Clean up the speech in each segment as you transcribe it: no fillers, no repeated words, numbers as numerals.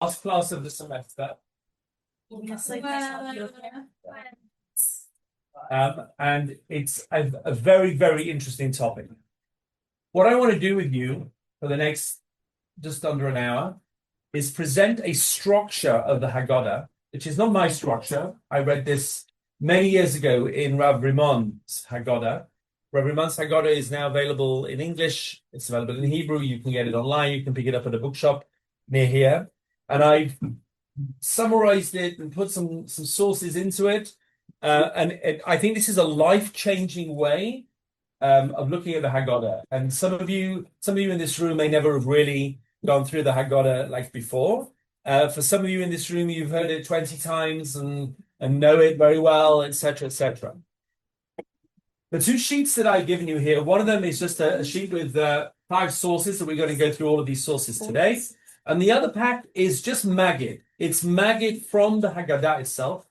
last class of the semester. And it's a very, very interesting topic. What I want to do with you for the next just under an hour is present a structure of the Haggada, which is not my structure. I read this many years ago in Rabbi Rimon's Haggada. Rabbi Rimon's Haggada is now available in English. It's available in Hebrew. You can get it online. You can pick it up at a bookshop near here. And I've summarized it and put some sources into it. And I think this is a life-changing way of looking at the Haggada. And some of you in this room may never have really gone through the Haggada like before. For some of you in this room, you've heard it 20 times and know it very well, etc., etc. The two sheets that I've given you here, one of them is just a sheet with 5 sources, so we're going to go through all of these sources today. And the other pack is just Maggid. It's Maggid from the Haggada itself.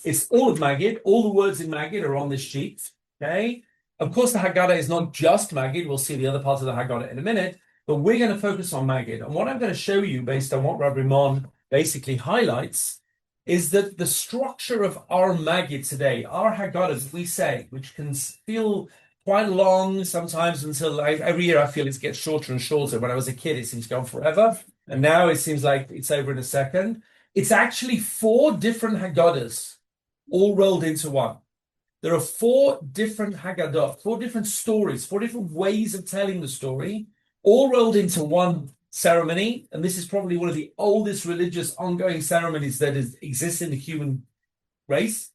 It's all of Maggid. All the words in Maggid are on this sheet. Okay. Of course, the Haggada is not just Maggid. We'll see the other parts of the Haggada in a minute. But we're going to focus on Maggid. And what I'm going to show you, based on what Rabbi Rimon basically highlights, is that the structure of our Maggid today, our Haggadas, we say, which can feel quite long sometimes until every year I feel it gets shorter and shorter. When I was a kid, it seems to go on forever. And now it seems like it's over in a second. It's actually 4 different Haggadas all rolled into one. There are 4 different Haggadah, 4 different stories, 4 different ways of telling the story, all rolled into one ceremony. And this is probably one of the oldest religious ongoing ceremonies that exists in the human race.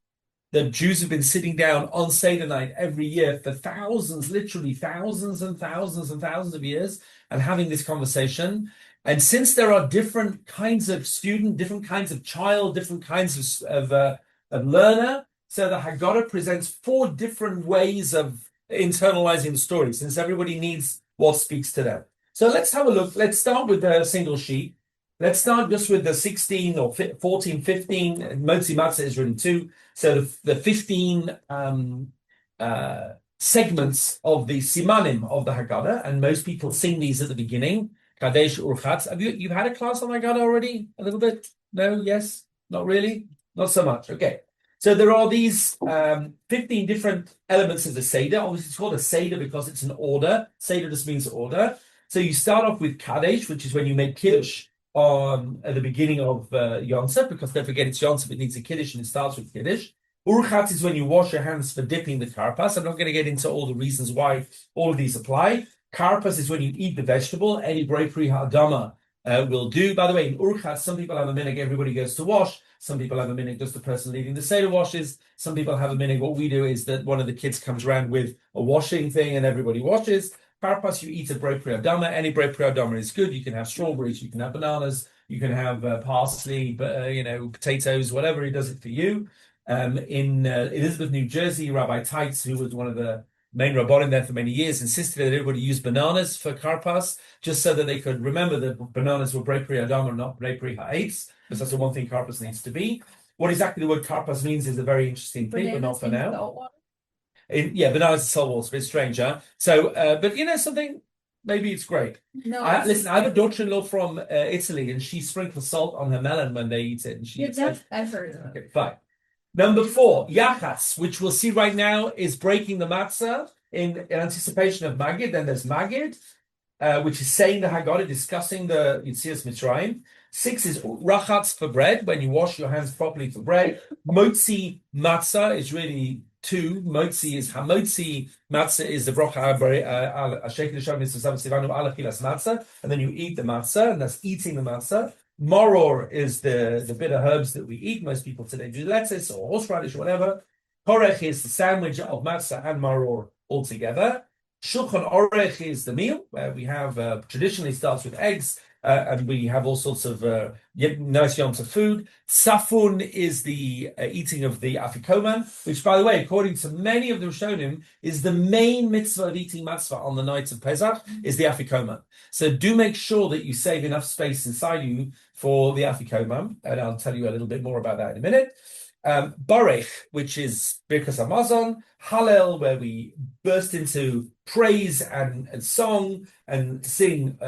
The Jews have been sitting down on Seder night every year for thousands, literally thousands and thousands and thousands of years, and having this conversation. And since there are different kinds of student, different kinds of child, different kinds of learner, so the Haggada presents 4 different ways of internalizing the story, since everybody needs what speaks to them. So let's have a look. Let's start with the single sheet. Let's start just with the 16 or 14, 15. Motzi Matzah is written 2. So the 15 segments of the Simanim of the Haggada, and most people sing these at the beginning. Kadesh Urchatz. You've had a class on Haggada already? A little bit? No? Yes? Not really? Not so much. Okay. So there are these 15 different elements of the Seder. Obviously, it's called a Seder because it's an order. Seder just means order. So you start off with Kadesh, which is when you make Kiddush at the beginning of Yom Tov, because don't forget it's Yom Tov, it needs a Kiddush, and it starts with Kiddush. Urchatz is when you wash your hands for dipping the karpas. I'm not going to get into all the reasons why all of these apply. Karpas is when you eat the vegetable. Any bravery ha'adama will do. By the way, in Urchatz, some people have a minhag, everybody goes to wash. Some people have a minhag, just the person leading the Seder washes. Some people have a minhag. What we do is that one of the kids comes around with a washing thing and everybody washes. Karpas, you eat a bravery ha'adama. Any bravery ha'adama is good. You can have strawberries, you can have bananas, you can have parsley, potatoes, whatever. He does it for you. In Elizabeth, New Jersey, Rabbi Teitz, who was one of the main rabbonim there for many years, insisted that everybody use bananas for karpas, just so that they could remember that bananas were bravery ha'adama, not bravery ha'etz, because that's the one thing karpas needs to be. What exactly the word karpas means is a very interesting thing, but not for now. Bananas and salt water, a bit strange, huh? So, but you know something, maybe it's great. No, listen, I have a daughter-in-law from Italy, and she sprinkles salt on her melon when they eat it. And I've heard of it. Okay, fine. Number 4, Yachas, which we'll see right now, is breaking the matzah in anticipation of Maggid. Then there's Maggid, which is saying the Haggada, discussing the Yetzias Mitzrayim. 6 is Rachatz for bread, when you wash your hands properly for bread. Motzi Matzah is really 2. Motzi is Hamotzi. Matzah is the Brocha Ashek L'Shem Mitzvah Sivanu Ala Chilas Matzah, and then you eat the matzah, and that's eating the matzah. Maror is the bitter herbs that we eat. Most people today do lettuce or horseradish or whatever. Korech is the sandwich of matzah and maror all together. Shulchan Orech is the meal, where we have traditionally starts with eggs, and we have all sorts of nice Yom Tov food. Safun is the eating of the afikoman, which, by the way, according to many of the Rishonim, is the main mitzvah of eating matzah on the night of Pesach, is the afikoman. So do make sure that you save enough space inside you for the afikoman, and I'll tell you a little bit more about that in a minute. Barech, which is Birkas Hamazon. Hallel, where we burst into praise and song and sing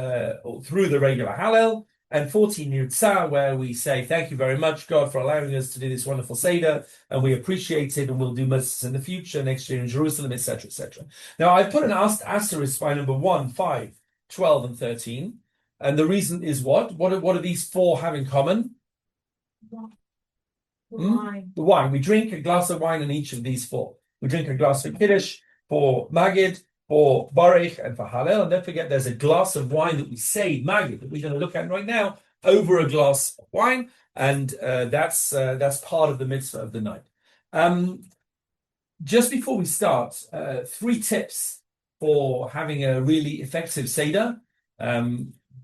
through the regular Hallel. and 14 Yutzah, where we say, thank you very much, God, for allowing us to do this wonderful Seder, and we appreciate it, and we'll do mitzvahs in the future, next year in Jerusalem, etc., etc. Now, I've put an asterisk by number 1, 5, 12, and 13, and the reason is what? What do these four have in common? Wine. The wine. We drink a glass of wine in each of these four. We drink a glass for Kiddush, for Magid, for Baruch, and for Hallel. And don't forget, there's a glass of wine that we say, Magid, that we're going to look at right now, over a glass of wine. And that's part of the mitzvah of the night. Just before we start, 3 tips for having a really effective Seder,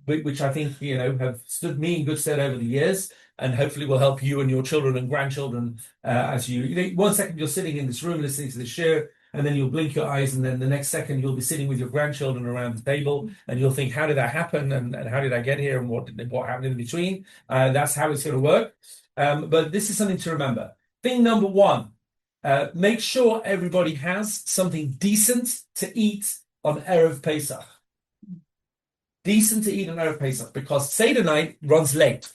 which I think, have stood me in good stead over the years, and hopefully will help you and your children and grandchildren as you 1 second you're sitting in this room listening to the shir, and then you'll blink your eyes, and then the next second you'll be sitting with your grandchildren around the table, and you'll think, how did that happen, and how did I get here, and what happened in between? That's how it's going to work. But this is something to remember. Thing number 1, make sure everybody has something decent to eat on Erev Pesach. Decent to eat on Erev Pesach, because Seder night runs late.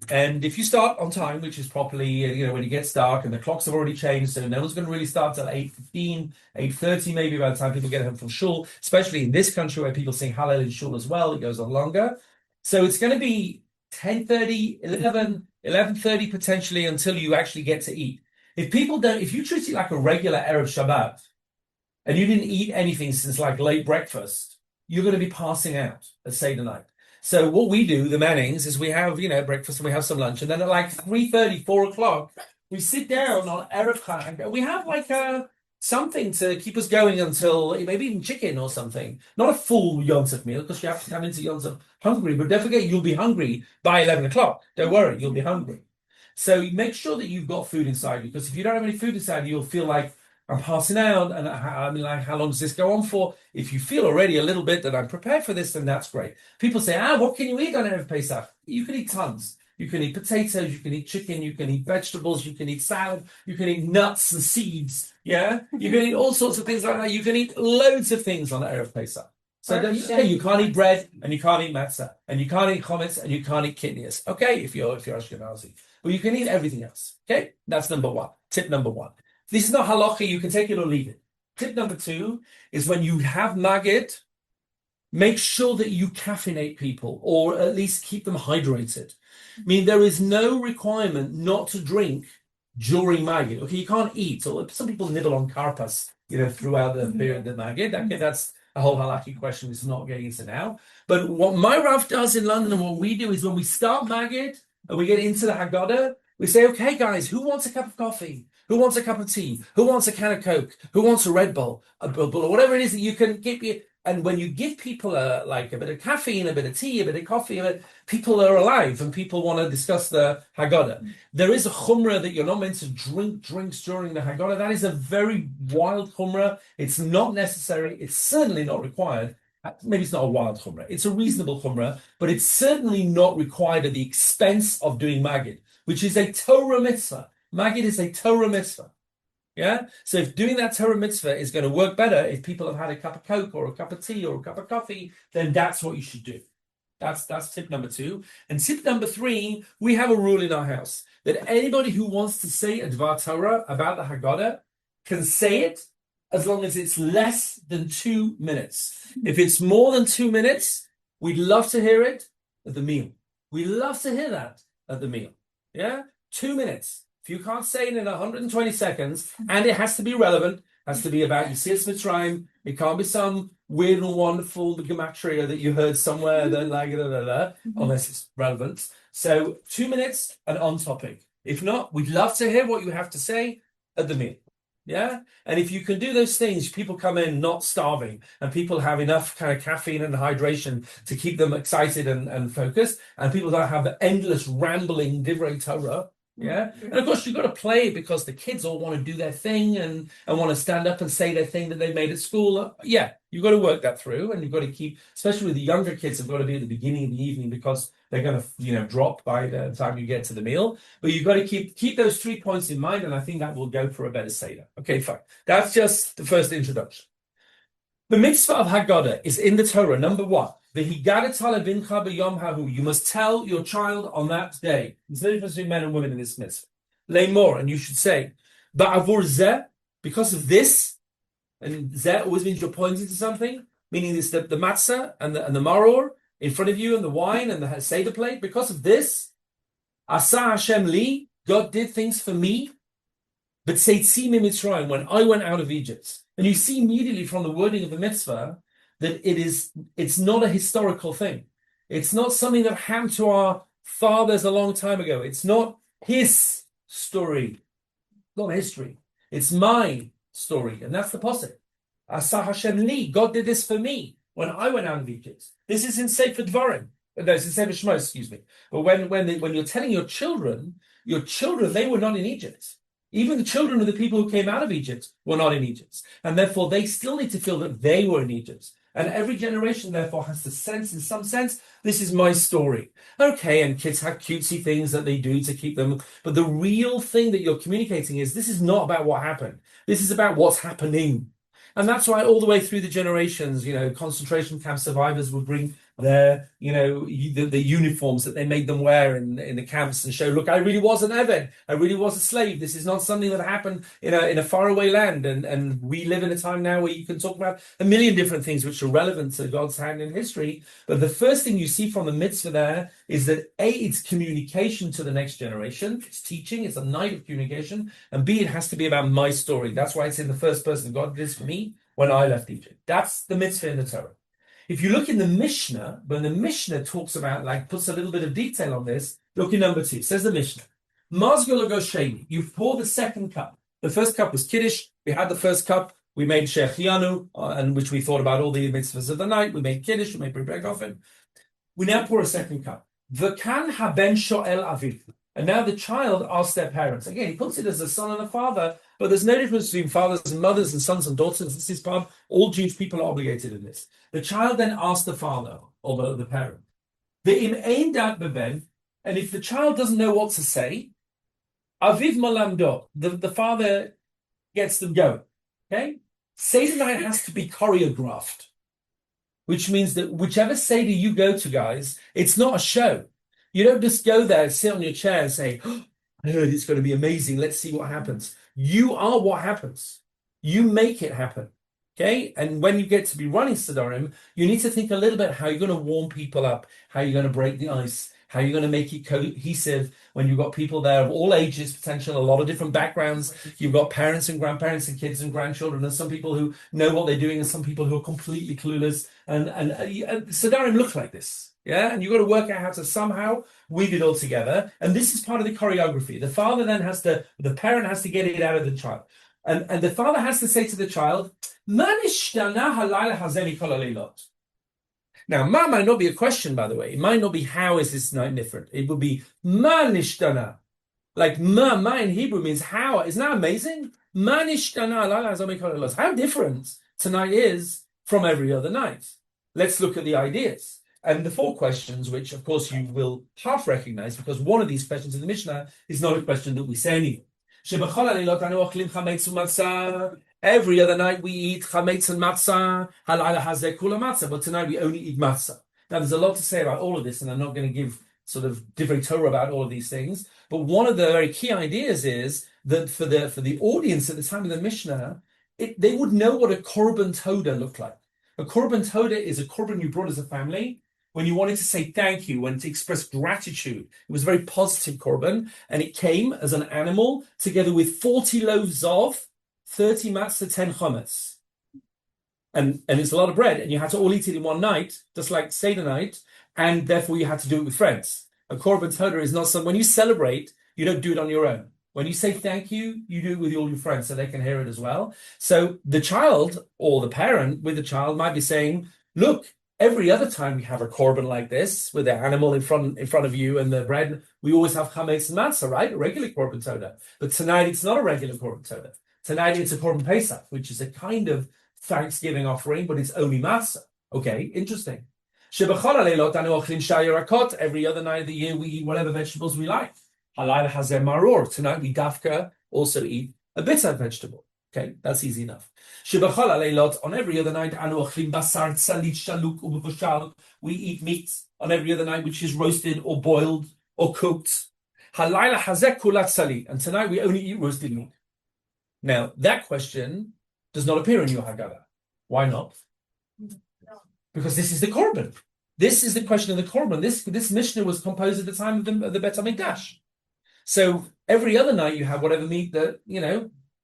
And if you start on time, which is properly, when it gets dark and the clocks have already changed, so no one's going to really start till 8:15, 8:30 maybe by the time people get home from shul, especially in this country where people sing Hallel in shul as well, it goes on longer. So it's going to be 10:30, 11, 11:30 potentially until you actually get to eat. If you treat it like a regular Erev Shabbat, and you didn't eat anything since like late breakfast, you're going to be passing out at Seder night. So what we do, the Mannings, is we have, breakfast and we have some lunch. And then at like 3:30, 4 o'clock, we sit down on Erev Chag. We have like something to keep us going until maybe even chicken or something. Not a full Yontif meal, because you have to come into Yontif hungry. But don't forget, you'll be hungry by 11 o'clock. Don't worry, you'll be hungry. So make sure that you've got food inside you, because if you don't have any food inside you, you'll feel like, I'm passing out, and how long does this go on for? If you feel already a little bit that I'm prepared for this, then that's great. People say, what can you eat on Erev Pesach? You can eat tons. You can eat potatoes, you can eat chicken, you can eat vegetables, you can eat salad, you can eat nuts and seeds, yeah? You can eat all sorts of things like that. You can eat loads of things on Erev Pesach. So you can't eat bread, and you can't eat matzah, and you can't eat chometz, and you can't eat kidneys, okay, if you're Ashkenazi. But you can eat everything else, okay? That's number 1. Tip number 1. This is not halacha, you can take it or leave it. Tip number 2 is when you have magid, make sure that you caffeinate people, or at least keep them hydrated. I mean, there is no requirement not to drink during magid. Okay, you can't eat, or some people nibble on karpas, throughout the period of the magid. Okay, that's a whole halakhic question, it's not getting into now. But what my Rav does in London, and what we do, is when we start magid, and we get into the Haggada, we say, okay, guys, who wants a cup of coffee? Who wants a cup of tea? Who wants a can of Coke? Who wants a Red Bull? A Bull, or whatever it is that you can give you. And when you give people a bit of caffeine, a bit of tea, a bit of coffee, people are alive and people want to discuss the Haggada. There is a chumrah that you're not meant to drink drinks during the Haggada. That is a very wild chumrah. It's not necessary. It's certainly not required. Maybe it's not a wild chumrah. It's a reasonable chumrah, but it's certainly not required at the expense of doing magid, which is a Torah mitzvah. Magid is a Torah mitzvah. Yeah? So if doing that Torah mitzvah is going to work better, if people have had a cup of Coke or a cup of tea or a cup of coffee, then that's what you should do. That's tip number 2. And tip number 3, we have a rule in our house that anybody who wants to say a Dvar Torah about the Haggada can say it as long as it's less than 2 minutes. If it's more than 2 minutes, we'd love to hear it at the meal. We love to hear that at the meal. Yeah? 2 minutes. If you can't say it in 120 seconds, and it has to be relevant, has to be about Yetzias Mitzrayim, it can't be some weird and wonderful gematria that you heard somewhere, unless it's relevant. So 2 minutes and on topic. If not, we'd love to hear what you have to say at the meal. Yeah? And if you can do those things, people come in not starving, and people have enough kind of caffeine and hydration to keep them excited and focused, and people don't have the endless rambling divrei Torah. Yeah, and of course you've got to play because the kids all want to do their thing and want to stand up and say their thing that they made at school. Yeah, you've got to work that through, and you've got to keep, especially with the younger kids, have got to be at the beginning of the evening because they're going to, drop by the time you get to the meal. But you've got to keep those 3 points in mind, and I think that will go for a better Seder. Okay, fine. That's just the first introduction. The mitzvah of Haggada is in the Torah, number one. You must tell your child on that day. There's no difference between men and women in this mitzvah. Lay more, and you should say, Ba'avur zeh, because of this, and zeh always means you're pointing to something, meaning this the matzah and the maror in front of you, and the wine and the seder plate. Because of this, Asa Hashem li, God did things for me. But Seitzim Mitzrayim, when I went out of Egypt, and you see immediately from the wording of the mitzvah that it's not a historical thing. It's not something that happened to our fathers a long time ago. It's not his story, not history. It's my story, and that's the pasuk. Asa Hashem li, God did this for me when I went out of Egypt. This is in Sefer Dvarim. No, it's in Sefer Shema, excuse me. But when you're telling your children, they were not in Egypt. Even the children of the people who came out of Egypt were not in Egypt. And therefore, they still need to feel that they were in Egypt. And every generation, therefore, has to sense, in some sense, this is my story. Okay, and kids have cutesy things that they do to keep them. But the real thing that you're communicating is this is not about what happened. This is about what's happening. And that's why all the way through the generations, concentration camp survivors would bring their, the uniforms that they made them wear in the camps and show, look, I really was an Eved. I really was a slave. This is not something that happened in a faraway land. And we live in a time now where you can talk about a million different things which are relevant to God's hand in history. But the first thing you see from the mitzvah there is that A, it's communication to the next generation. It's teaching. It's a night of communication. And B, it has to be about my story. That's why it's in the first person. God did this for me when I left Egypt. That's the mitzvah in the Torah. If you look in the Mishnah, when the Mishnah talks about, puts a little bit of detail on this, look in number 2. Says the Mishnah, you pour the second cup. The first cup was Kiddush. We had the first cup. We made Shechianu, and which we thought about all the mitzvahs of the night. We made Kiddush. We made Brit Begofen. We now pour a second cup. V'kan haben shoel aviv. And now the child asks their parents. Again, he puts it as a son and a father, but there's no difference between fathers and mothers and sons and daughters. This is part. All Jewish people are obligated in this. The child then asks the father, or the parent, Ve'im ein dat beben, and if the child doesn't know what to say, aviv malamdo, the father gets them going. Okay? Seder night has to be choreographed, which means that whichever Seder you go to, guys, it's not a show. You don't just go there, sit on your chair and say, oh, I heard it's going to be amazing. Let's see what happens. You are what happens. You make it happen. Okay? And when you get to be running Sidorim, you need to think a little bit how you're going to warm people up, how you're going to break the ice, how you're going to make it cohesive when you've got people there of all ages, potential, a lot of different backgrounds. You've got parents and grandparents and kids and grandchildren, and some people who know what they're doing and some people who are completely clueless. And Sidorim look like this. Yeah, and you've got to work out how to somehow weave it all together. And this is part of the choreography. The father then the parent has to get it out of the child. And the father has to say to the child, now, ma might not be a question, by the way. It might not be how is this night different. It would be ma nishtana. Like ma in Hebrew means how. Isn't that amazing? Ma nishtana. How different tonight is from every other night. Let's look at the ideas. And the 4 questions, which of course you will half recognize, because one of these questions in the Mishnah is not a question that we say anymore. Every other night we eat chametz and matzah, halayla hazeh kula matzah, but tonight we only eat matzah. Now there's a lot to say about all of this, and I'm not going to give sort of divrei Torah about all of these things. But one of the very key ideas is that for the audience at the time of the Mishnah, they would know what a korban toda looked like. A korban toda is a korban you brought as a family when you wanted to say thank you, when to express gratitude. It was a very positive korban, and it came as an animal together with 40 loaves of 30 matzah, 10 chametz. And it's a lot of bread, and you had to all eat it in one night, just like Seder night, and therefore you had to do it with friends. A korban toda is not something, when you celebrate, you don't do it on your own. When you say thank you, you do it with all your friends so they can hear it as well. So the child or the parent with the child might be saying, look, every other time we have a korban like this, with the animal in front of you and the bread, we always have chametz and matzah, right? A regular korban toda. But tonight it's not a regular korban toda. Tonight it's a korban Pesach, which is a kind of Thanksgiving offering, but it's only matzah. Okay, interesting. Every other night of the year we eat whatever vegetables we like. Halayla hazeh maror. Tonight we dafka also eat a bitter vegetable. Okay, that's easy enough. Shebachol haleilot, on every other night, anu ochlim basar tzalit shaluk u'mevushal. We eat meat on every other night, which is roasted or boiled or cooked. Halayla hazek kulat tzali, and tonight we only eat roasted meat. Now, that question does not appear in your Haggada. Why not? Because this is the Korban. This is the question of the Korban. This Mishnah was composed at the time of the Bet HaMikdash. So every other night you have whatever meat that,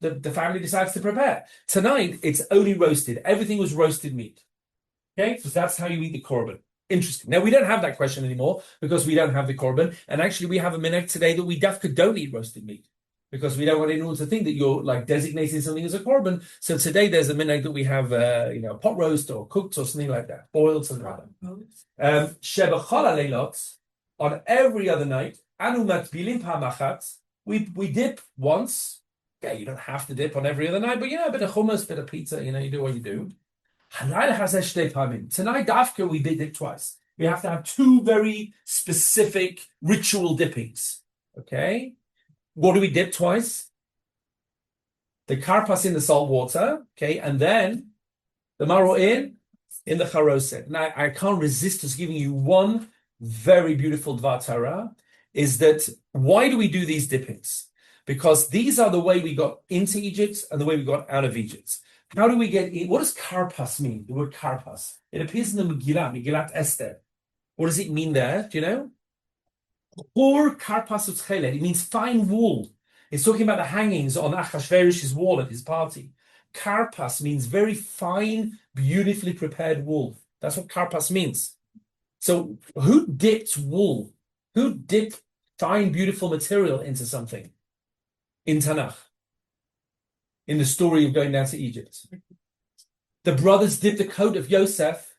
the family decides to prepare. Tonight, it's only roasted. Everything was roasted meat. Okay? Because that's how you eat the Korban. Interesting. Now, we don't have that question anymore because we don't have the Korban. And actually, we have a minhag today that we don't eat roasted meat because we don't want anyone to think that you're like designating something as a Korban. So today, there's a minhag that we have, pot roast or cooked or something like that, boiled, something like that. Shebachol haleilot, on every other night, anu matbilim pa'amachat, we dip once. Okay, you don't have to dip on every other night, but a bit of hummus, a bit of pizza, you do what you do. Tonight, dafka, we dip twice. We have to have two very specific ritual dippings. Okay? What do we dip twice? The karpas in the salt water, okay, and then the maror in the charoset. Now, I can't resist us giving you one very beautiful dvar Torah, is that why do we do these dippings? Because these are the way we got into Egypt and the way we got out of Egypt. How do we get in? What does karpas mean? The word karpas. It appears in the Megillat Esther. What does it mean there? Do you know? Or karpas utchelet. It means fine wool. It's talking about the hangings on Achashverosh's wall at his party. Karpas means very fine, beautifully prepared wool. That's what karpas means. So who dipped wool? Who dipped fine, beautiful material into something? In Tanakh, in the story of going down to Egypt. The brothers dipped the coat of Yosef,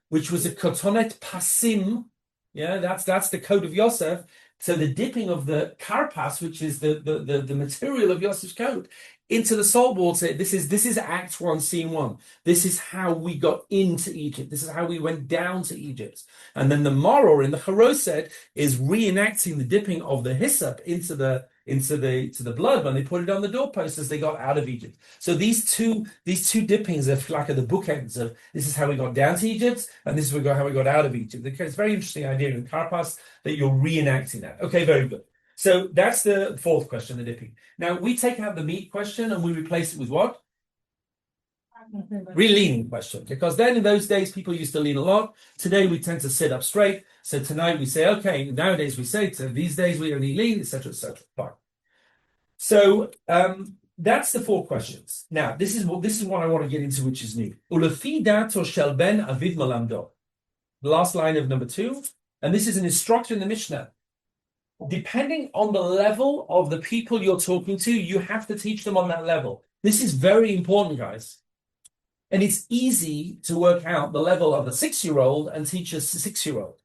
which was a kotonet pasim, that's the coat of Yosef. So the dipping of the karpas, which is the material of Yosef's coat, into the salt water. This is Act 1, Scene 1. This is how we got into Egypt. This is how we went down to Egypt. And then the maror in the charoset is reenacting the dipping of the hyssop into the blood when they put it on the doorpost as they got out of Egypt. So these two dippings are like the bookends of this is how we got down to Egypt and this is how we got out of Egypt. It's a very interesting idea in karpas that you're reenacting that. Okay, very good. So that's the fourth question, the dipping. Now we take out the meat question and we replace it with what? Re-leaning question, because then in those days people used to lean a lot. Today we tend to sit up straight. So tonight we say, okay, nowadays we say, so these days we only lean, etc., etc. Fine. So that's the four questions. Now this is what I want to get into, which is new. Ulefi dato shel ben aviv malamdo. The last line of number 2, and this is an instruction in the Mishnah. Depending on the level of the people you're talking to, you have to teach them on that level. This is very important, guys. And it's easy to work out the level of a 6-year-old and teach a 6-year-old.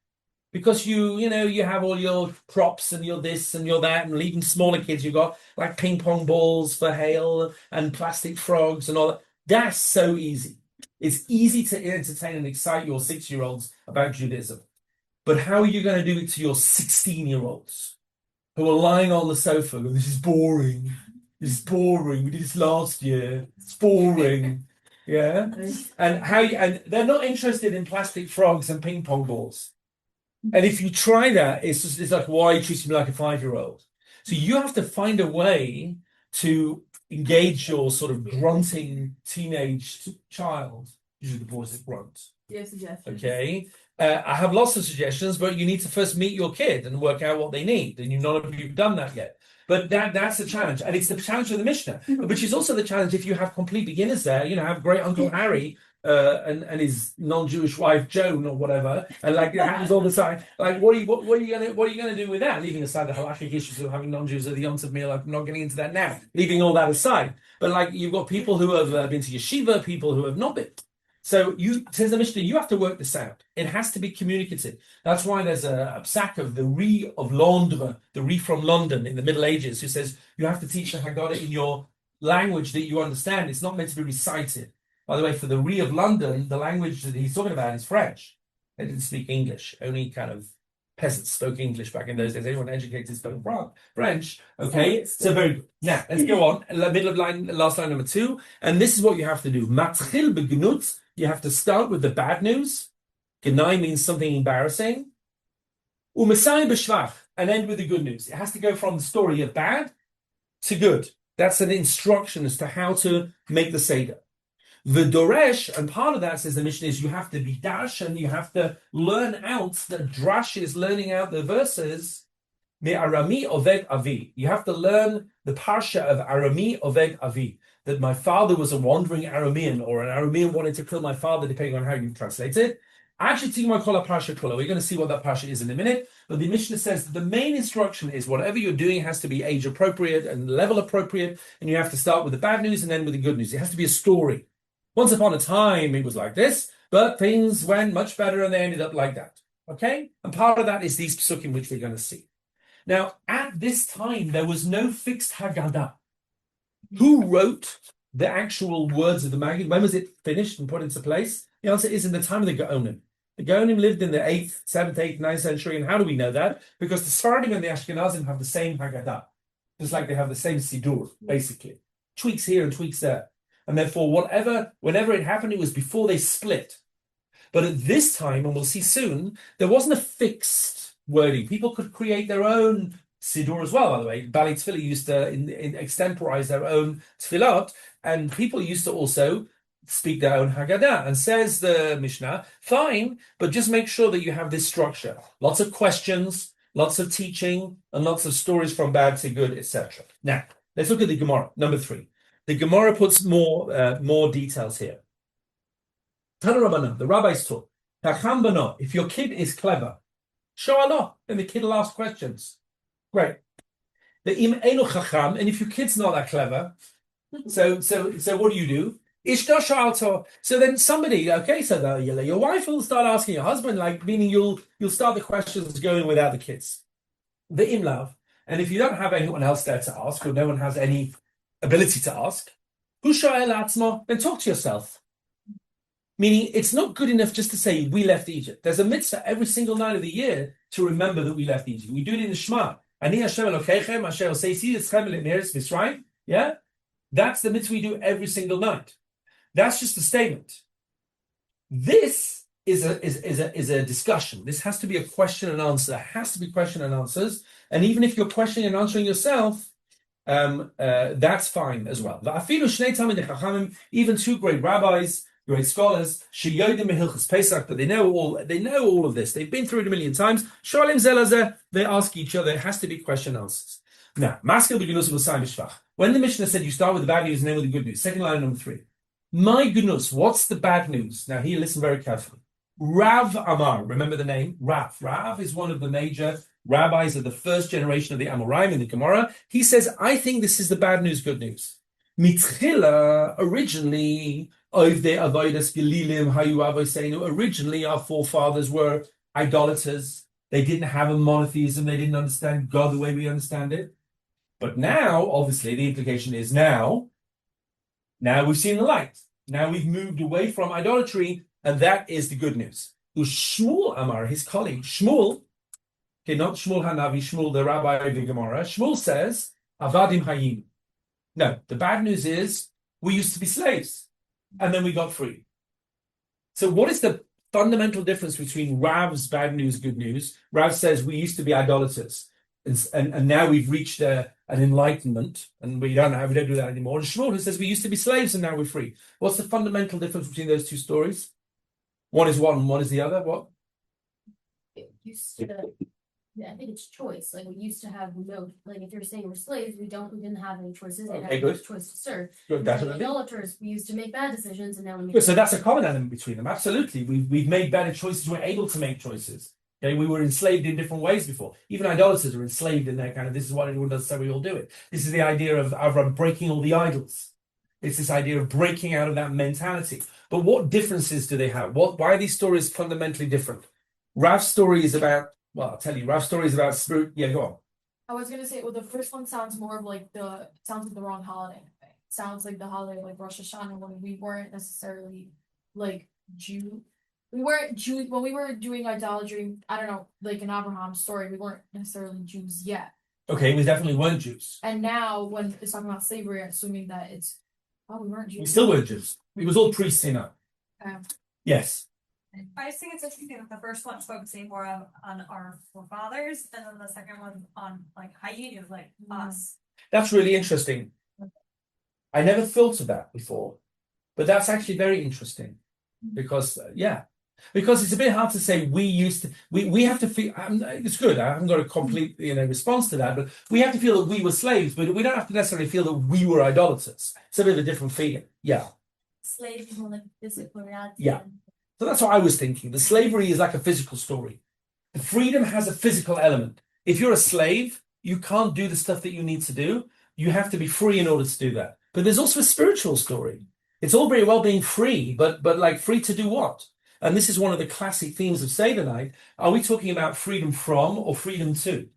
Because you have all your props and your this and your that, and even smaller kids, you've got like ping pong balls for hail and plastic frogs and all that. That's so easy. It's easy to entertain and excite your 6-year-olds about Judaism. But how are you going to do it to your 16-year-olds who are lying on the sofa going, this is boring. This is boring. We did this last year. It's boring. Yeah. And they're not interested in plastic frogs and ping pong balls. And if you try that, it's like, why are you treating me like a 5-year-old? So you have to find a way to engage your sort of grunting teenage child. Usually the boys that grunt. Yes. Okay. I have lots of suggestions, but you need to first meet your kid and work out what they need. And none of you have done that yet. But that's the challenge. And it's the challenge of the Mishnah, which is also the challenge if you have complete beginners there. Have great Uncle Harry and his non-Jewish wife Joan or whatever, and like it happens all the time. Like, what are you gonna do with that? Leaving aside the halachic issues of having non-Jews at the Yom Tov meal, I'm not getting into that now. Leaving all that aside, but like you've got people who have been to yeshiva, people who have not been. So says the Mishnah, you have to work this out. It has to be communicative. That's why there's a psak of the Ri of Londres, the Ri from London in the Middle Ages, who says you have to teach the Haggada in your language that you understand. It's not meant to be recited. By the way, for the Ri of London, the language that he's talking about is French. They didn't speak English, only kind of peasants spoke English back in those days. Anyone educated spoke French. Okay, so very good. Now let's go on. Middle of line, last line number 2, and this is what you have to do. Matchil begnut. You have to start with the bad news. Genai means something embarrassing. Umasai b'shvach, and end with the good news. It has to go from the story of bad to good. That's an instruction as to how to make the Seder. The Doresh, and part of that, says the Mishnah, is you have to be dash and you have to learn out the drash is learning out the verses. Me Arami Oved Avi. You have to learn the parsha of Arami Oved Avi. That my father was a wandering Aramean, or an Aramean wanted to kill my father, depending on how you translate it. Actually, parsha kula. We're going to see what that parsha is in a minute. But the Mishnah says that the main instruction is whatever you're doing has to be age appropriate and level appropriate, and you have to start with the bad news and then with the good news. It has to be a story. Once upon a time, it was like this, but things went much better and they ended up like that. Okay? And part of that is these psukim, which we're going to see. Now, at this time, there was no fixed Haggada. Who wrote the actual words of the Maggid? When was it finished and put into place? The answer is in the time of the Gaonim. The Gaonim lived in the 8th, 7th, 8th, 9th century. And how do we know that? Because the Sephardim and the Ashkenazim have the same Haggada. Just like they have the same Sidur, basically. Tweaks here and tweaks there. And therefore, whenever it happened, it was before they split. But at this time, and we'll see soon, there wasn't a fixed wording. People could create their own Siddur as well, by the way. Bali Tefillah used to extemporize their own tefillot, and people used to also speak their own Haggadah. And says the Mishnah, fine, but just make sure that you have this structure. Lots of questions, lots of teaching, and lots of stories from bad to good, etc. Now, let's look at the Gemara, number 3. The Gemara puts more details here. Tana Rabbanan, the rabbis taught, if your kid is clever, show Allah, and the kid will ask questions. Great. The im enu chacham, and if your kid's not that clever, so what do you do? Ishta sha'alto. So then somebody, okay, so your wife will start asking your husband, like meaning you'll start the questions going without the kids. The imlav, and if you don't have anyone else there to ask, or no one has any ability to ask, then talk to yourself. Meaning, it's not good enough just to say, we left Egypt. There's a mitzvah every single night of the year to remember that we left Egypt. We do it in the Shema. Yeah? That's the mitzvah we do every single night. That's just a statement. This is a discussion. This has to be a question and answer. There has to be question and answers. And even if you're questioning and answering yourself, that's fine as well. Even 2 great rabbis, great scholars, but they know all of this. They've been through it a million times. They ask each other. It has to be question answers. Now, when the Mishnah said you start with the bad news and then with the good news, second line number 3. My goodness, what's the bad news? Now here, listen very carefully. Rav Amar, remember the name? Rav. Rav is one of the major rabbis of the first generation of the Amoraim in the Gemara. He says, I think this is the bad news, good news. Mitchila, originally, originally our forefathers were idolaters. They didn't have a monotheism. They didn't understand God the way we understand it. But now, obviously, the implication is now we've seen the light. Now we've moved away from idolatry, and that is the good news. Shmuel Amar, his colleague, Shmuel, okay, not Shmuel Hanavi, Shmuel, the rabbi of the Gemara, Shmuel says, Avadim Hayim. No, the bad news is we used to be slaves, and then we got free. So what is the fundamental difference between Rav's bad news, good news? Rav says we used to be idolaters, and now we've reached an enlightenment, and we don't do that anymore. And Shmuel, who says we used to be slaves and now we're free. What's the fundamental difference between those two stories? One is one and one is the other. What? It used to, I think it's choice. Like we used to have no, like if you're saying we're slaves, we didn't have any choices. They had no choice to serve. Good, definitely. Idolaters, we used to make bad decisions, and now we make. Good, so that's a common element between them. Absolutely, we've made better choices. We're able to make choices. Okay, we were enslaved in different ways before. Even idolaters are enslaved in their kind of, this is what everyone does, so we all do it. This is the idea of Avram breaking all the idols. It's this idea of breaking out of that mentality. But what differences do they have? Why are these stories fundamentally different? Rav's story is about, well, I'll tell you, Rav's story is about spirit. Yeah, go on. I was gonna say, well, the first one sounds more of like sounds like the wrong holiday. It sounds like the holiday like Rosh Hashanah, when we weren't necessarily like Jew. we weren't Jews when we were doing idolatry. I don't know, like in Abraham's story, we weren't necessarily Jews yet. Okay, we definitely weren't Jews. And now, when it's talking about slavery, I'm assuming that we weren't Jews. We still weren't Jews. It was all pre-Sinai. Yes. I just think it's interesting that the first one's focusing more on our forefathers, and then the second one on like Hayyinu, like us. That's really interesting. I never thought of that before, but that's actually very interesting because because it's a bit hard to say we have to feel. It's good. I haven't got a complete response to that, but we have to feel that we were slaves, but we don't have to necessarily feel that we were idolaters. It's a bit of a different feeling. Yeah. Slaves is more like physical reality. Yeah. So that's what I was thinking. The slavery is like a physical story. The freedom has a physical element. If you're a slave, you can't do the stuff that you need to do. You have to be free in order to do that. But there's also a spiritual story. It's all very well being free, but like free to do what? And this is one of the classic themes of Seder night. Are we talking about freedom from or freedom to?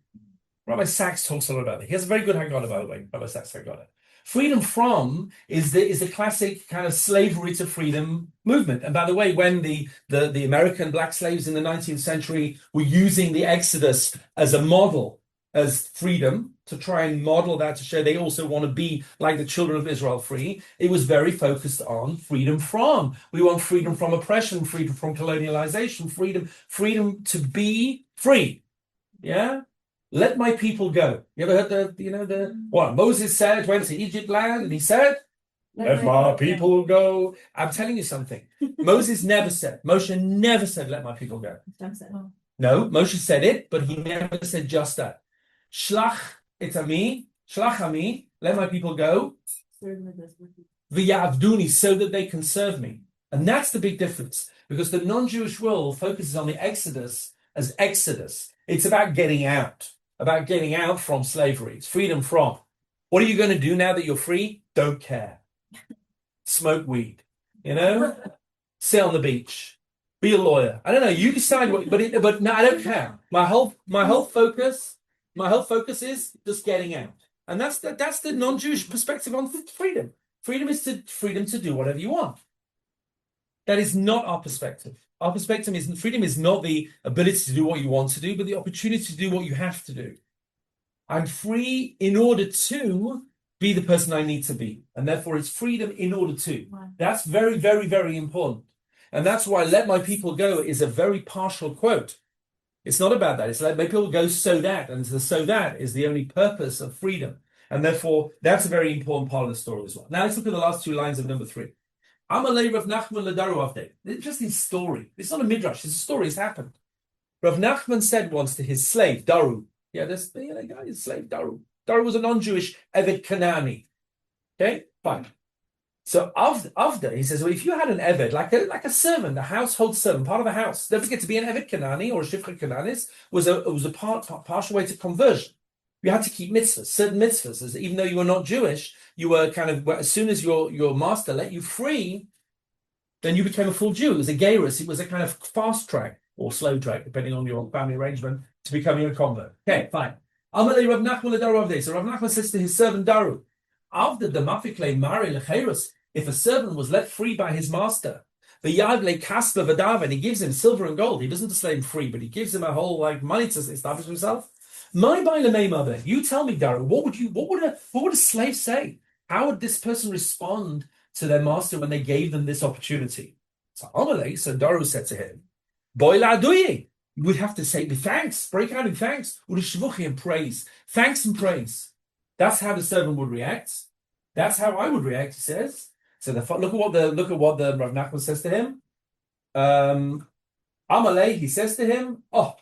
Rabbi Sachs talks a lot about it. He has a very good Haggada, by the way, Rabbi Sachs Haggada. Freedom from is the classic kind of slavery to freedom movement. And by the way, when the American black slaves in the 19th century were using the Exodus as a model, as freedom, to try and model that to show they also want to be like the children of Israel free, it was very focused on freedom from. We want freedom from oppression, freedom from colonialization, freedom to be free. Yeah? Let my people go. You ever heard what Moses said, went to Egypt land, and he said, let my people go. I'm telling you something. Moses never said, Moshe never said, let my people go. No, Moshe said it, but he never said just that. Shlach ami, let my people go. V'yavduni, so that they can serve me. And that's the big difference, because the non-Jewish world focuses on the Exodus as Exodus. It's about getting out from slavery. It's freedom from. What are you going to do now that you're free? Don't care. Smoke weed, sit on the beach, be a lawyer. I don't know. You decide what, but no, I don't care. My whole focus is just getting out, and that's the non-Jewish perspective on freedom. Freedom is freedom to do whatever you want. That is not our perspective. Our perspective is freedom is not the ability to do what you want to do, but the opportunity to do what you have to do. I'm free in order to be the person I need to be. And therefore it's freedom in order to. Wow. That's very, very, very important. And that's why let my people go is a very partial quote. It's not about that. It's let my people go so that. And the so that is the only purpose of freedom. And therefore that's a very important part of the story as well. Now let's look at the last two lines of number 3. Amalei Rav Nachman l'daru avdei. Interesting story. It's not a midrash. It's a story. It's happened. Rav Nachman said once to his slave Daru. Yeah, this guy, his slave Daru. Daru was a non-Jewish Eved Kanani. Okay, fine. So after he says, well, if you had an Eved, like a servant, a household servant, part of the house, don't forget to be an Eved Kanani or a Shifra Kananis was a partial way to conversion. You had to keep mitzvahs, certain mitzvahs. Even though you were not Jewish, you were kind of, as soon as your master let you free, then you became a full Jew. It was a gerus. It was a kind of fast track or slow track, depending on your family arrangement, to becoming a convert. Okay, fine. Amalei Rav Nachman l'daru avdei. So Rav Nachman says to his servant Daru, after the mafikle mari lecherus, if a servant was let free by his master, the yadle kaspa v'dav, and he gives him silver and gold, he doesn't just let him free, but he gives him a whole money to establish himself. My baile mother, you tell me, Daru, what would a slave say? How would this person respond to their master when they gave them this opportunity? So Amalei, so Daru said to him, Boy la'aduye, you would have to say thanks, break out in thanks, u'lishvuchi, and praise, thanks and praise. That's how the servant would react. That's how I would react, he says. So look at what the Rav Nachman says to him. Amalei, he says to him, oh,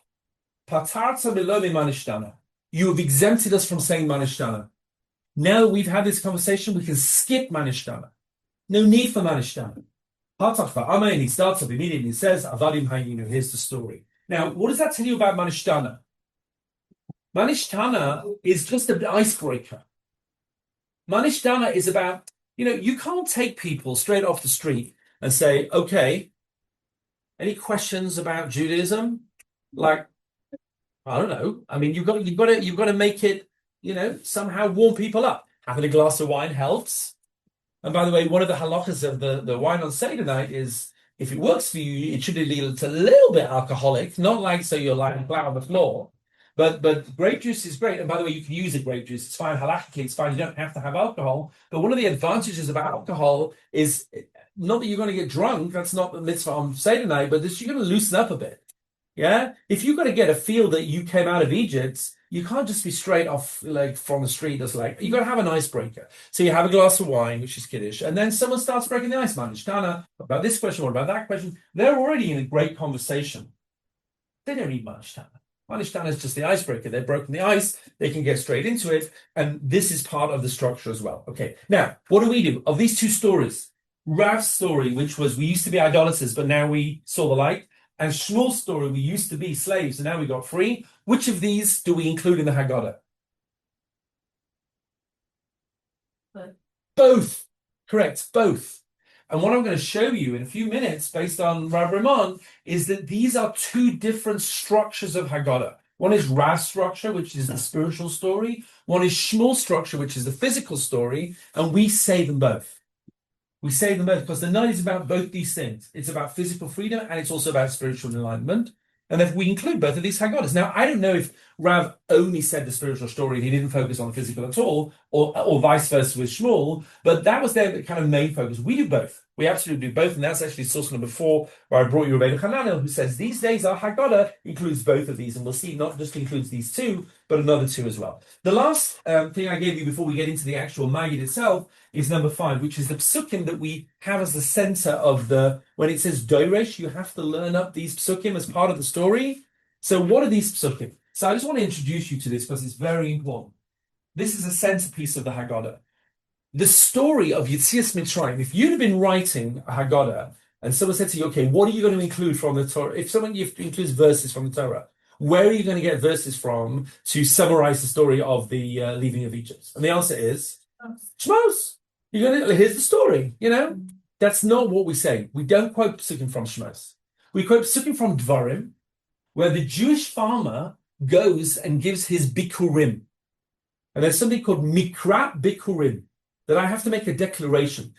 Patarta milomi manishtana. You have exempted us from saying manishtana. Now that we've had this conversation, we can skip manishtana. No need for manishtana. Patarta Amen. He starts up immediately. He says, Avadim hayinu. Here's the story. Now, what does that tell you about manishtana? Manishtana is just an icebreaker. Manishtana is about, you can't take people straight off the street and say, okay, any questions about Judaism? Like, I don't know. I mean, you've got to make it, somehow warm people up. Having a glass of wine helps. And by the way, one of the halachas of the wine on Seder night is if it works for you, it should be a little bit alcoholic, not like so you're like flat on the floor. But grape juice is great. And by the way, you can use a grape juice. It's fine. Halachically, it's fine. You don't have to have alcohol. But one of the advantages about alcohol is not that you're going to get drunk. That's not the mitzvah on Seder night, but you're going to loosen up a bit. Yeah? If you've got to get a feel that you came out of Egypt, you can't just be straight off like from the street. It's like, you've got to have an icebreaker. So you have a glass of wine, which is Kiddush, and then someone starts breaking the ice. Man, Ishtana, about this question, what about that question? They're already in a great conversation. They don't need much time. Manishtana is just the icebreaker. They've broken the ice. They can get straight into it. And this is part of the structure as well. Okay. Now, what do we do? Of these two stories, Rav's story, which was we used to be idolaters, but now we saw the light, and Shmuel's story, we used to be slaves, and now we got free. Which of these do we include in the Haggada? Both. Correct. Both. And what I'm going to show you in a few minutes, based on Rav Ramon, is that these are two different structures of Haggada. One is Rav's structure, which is the spiritual story. One is Shmuel's structure, which is the physical story. And we say them both. We say them both because the night is about both these things. It's about physical freedom and it's also about spiritual enlightenment. And if we include both of these Haggadas. Now, I don't know if Rav only said the spiritual story and he didn't focus on the physical at all, or vice versa with Shmuel, but that was their kind of main focus. We do both. We absolutely do both, and that's actually source number 4, where I brought you Rabbeim Hananel, who says these days our Haggada includes both of these, and we'll see not just includes these two, but another two as well. The last thing I gave you before we get into the actual Maggid itself is number 5, which is the psukim that we have as the center of when it says Doresh, you have to learn up these psukim as part of the story. So what are these psukim? So I just want to introduce you to this because it's very important. This is a centerpiece of the Haggada. The story of Yetzias Mitzrayim, if you'd have been writing a Haggada and someone said to you, okay, what are you going to include from the Torah? If someone includes verses from the Torah, where are you going to get verses from to summarize the story of the leaving of Egypt? And the answer is Shmos. Here's the story, That's not what we say. We don't quote psukim from Shmos. We quote psukim from Dvarim, where the Jewish farmer goes and gives his bikurim. And there's something called mikra bikurim, that I have to make a declaration.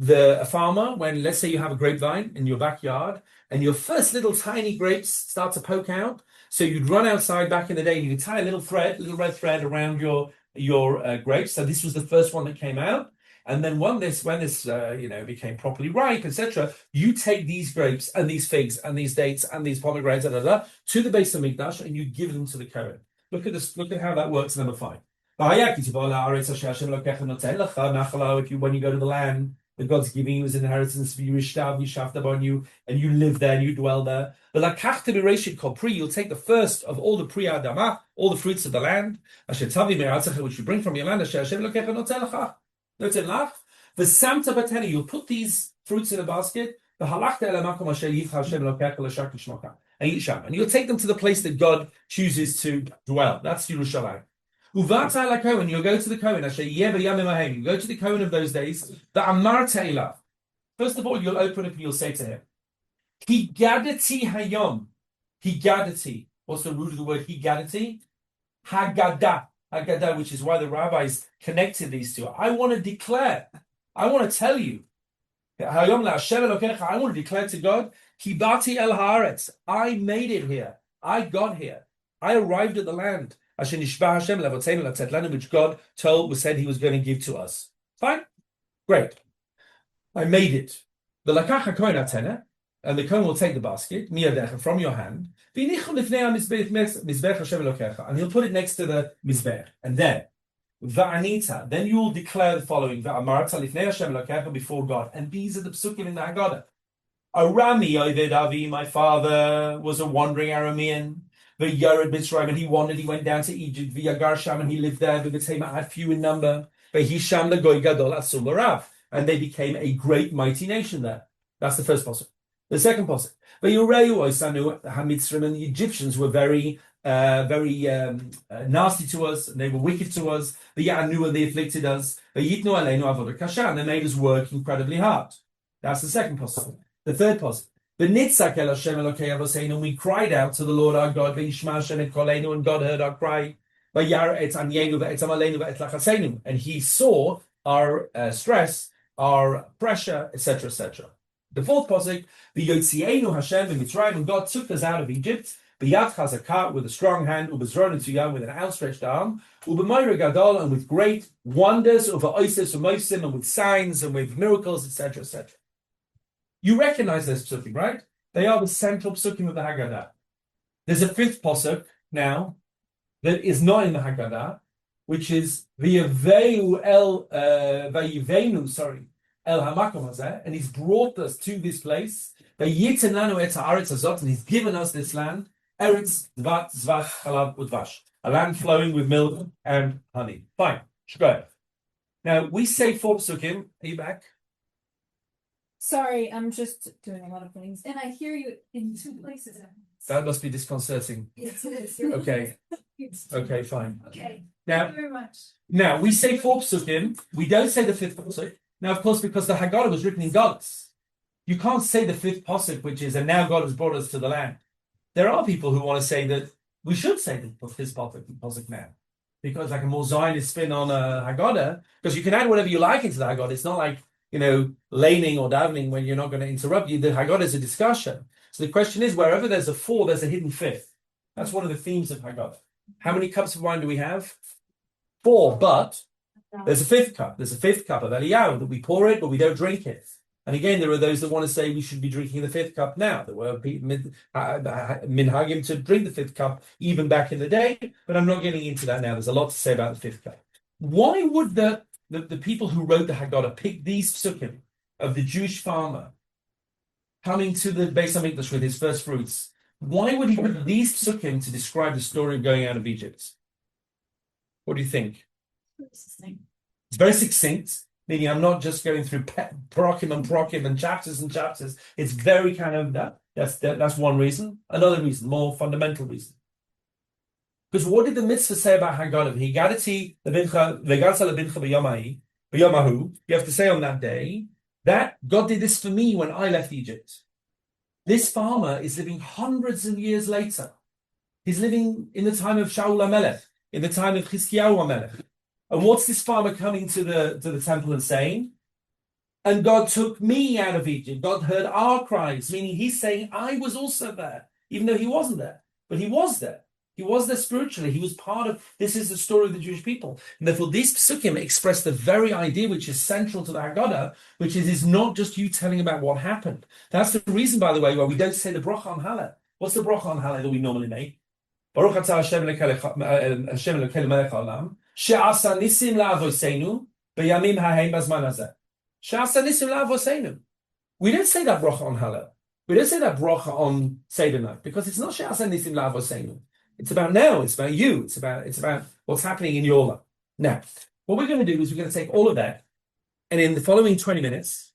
A farmer, when let's say you have a grapevine in your backyard and your first little tiny grapes start to poke out, so you'd run outside back in the day and you'd tie a little red thread around your grapes. So this was the first one that came out. And then when this became properly ripe, etc., you take these grapes and these figs and these dates and these pomegranates to the base of Mikdash and you give them to the Kohen. Look at this. Look at how that works. Number 5. When you go to the land that God's giving you as inheritance, upon you, and you live there and you dwell there. You'll take the first of all the Pri Adama, all the fruits of the land, which you bring from your land, you'll put these fruits in a basket, and you'll take them to the place that God chooses to dwell. That's Yerushalayim. When you'll go to the Kohen, you go to the Kohen of those days, first of all, you'll open up and you'll say to him, Higadati Hayom. Higadati. What's the root of the word Higadati? Haggada. Haggada, which is why the rabbis connected these two. I want to declare, I want to tell you, I want to declare to God, Kibati el haaretz. I made it here. I got here. I arrived at the land. Which God said he was going to give to us. Fine? Great. I made it. And the Kohen will take the basket from your hand, and he'll put it next to the Mizbech. And then you will declare the following, before God. And these are the psukim in the Haggada. Arami, my father was a wandering Aramean. Yared Mitzrayim, and he wandered, he went down to Egypt, V'yagar Sham, and he lived there, V'getema had few in number, V'hisham the Goy Gadol Atzum Larav, and they became a great mighty nation there. That's the first passage. The second passage, V'yureu Oisanu HaMitzrim, and the Egyptians were very nasty to us, and they were wicked to us, V'ya'anu, and they afflicted us, V'yitnu Aleinu Avodah Kasha, and they made us work incredibly hard. That's the second passage. The third passage, and we cried out to the Lord our God, and God heard our cry, and he saw our stress, our pressure, etc., etc. The fourth pasuk, V'yotzienu Hashem v'Mitzrayim, and God took us out of Egypt, b'yad chazakah, with a strong hand, u'b'zron tzuyam, with an outstretched arm, u'b'mayra gadol, and with great wonders, u'v'oises u'moisim, and with signs and with miracles, etc., etc. You recognize this psukim, right? They are the central psukim of the Haggada. There's a fifth pasuk now that is not in the Haggada, which is V'yivenu el hamakom hazeh, and he's brought us to this place. V'yiten lanu et haaretz hazot, and he's given us this land, eretz dvat zvach chalav udvash, a land flowing with milk and honey. Fine, shkoyach. Now we say four psukim. Are you back? Sorry, I'm just doing a lot of things, and I hear you in two places. That must be disconcerting. Yes, it is. Okay. Okay, fine. Okay. Now, Thank you very much. Now we say four psukim. We don't say the fifth pasuk. Now, of course, because the Haggada was written in Galus, you can't say the fifth pasuk, which is, and now God has brought us to the land. There are people who want to say that we should say the fifth pasuk now, because like a more Zionist spin on a Haggada, because you can add whatever you like into the Haggada. It's not like, laning or davening when you're not going to interrupt you. The Haggada is a discussion. So the question is, wherever there's a four, there's a hidden fifth. That's one of the themes of Haggada. How many cups of wine do we have? 4, but there's a fifth cup. There's a fifth cup of Eliyahu that we pour it, but we don't drink it. And again, there are those that want to say we should be drinking the fifth cup now. There were minhagim to drink the fifth cup even back in the day, but I'm not getting into that now. There's a lot to say about the fifth cup. Why would the people who wrote the Haggada pick these psukim of the Jewish farmer coming to the Beis HaMikdash with his first fruits? Why would he put these psukim to describe the story of going out of Egypt? What do you think? It's very succinct, meaning I'm not just going through parokim and chapters and chapters. It's very kind of that. That's one reason. Another reason, more fundamental reason. Because what did the mitzvah say about Haggada? You have to say on that day that God did this for me when I left Egypt. This farmer is living hundreds of years later. He's living in the time of Shaul HaMelech, in the time of Chizkiyahu HaMelech. And what's this farmer coming to the temple and saying? And God took me out of Egypt. God heard our cries, meaning he's saying, I was also there, even though he wasn't there. But he was there. He was there spiritually. He was part of, this is the story of the Jewish people. And therefore, these psukim express the very idea which is central to the Haggada, which is it's not just you telling about what happened. That's the reason, by the way, why we don't say the bracha on Hallel. What's the bracha on Hallel that we normally make? Baruch atah Hashem Elokeinu melech haolam, she'asa nisim la'avoseinu, b'yamim ha'hem b'zman hazeh. She'asa nisim la'avoseinu. We don't say that bracha on Hallel. We don't say that bracha on Seder night, because it's not she'asa nisim la'avoseinu. It's about now. It's about you. It's about what's happening in your life. Now, what we're going to do is we're going to take all of that, and in the following 20 minutes,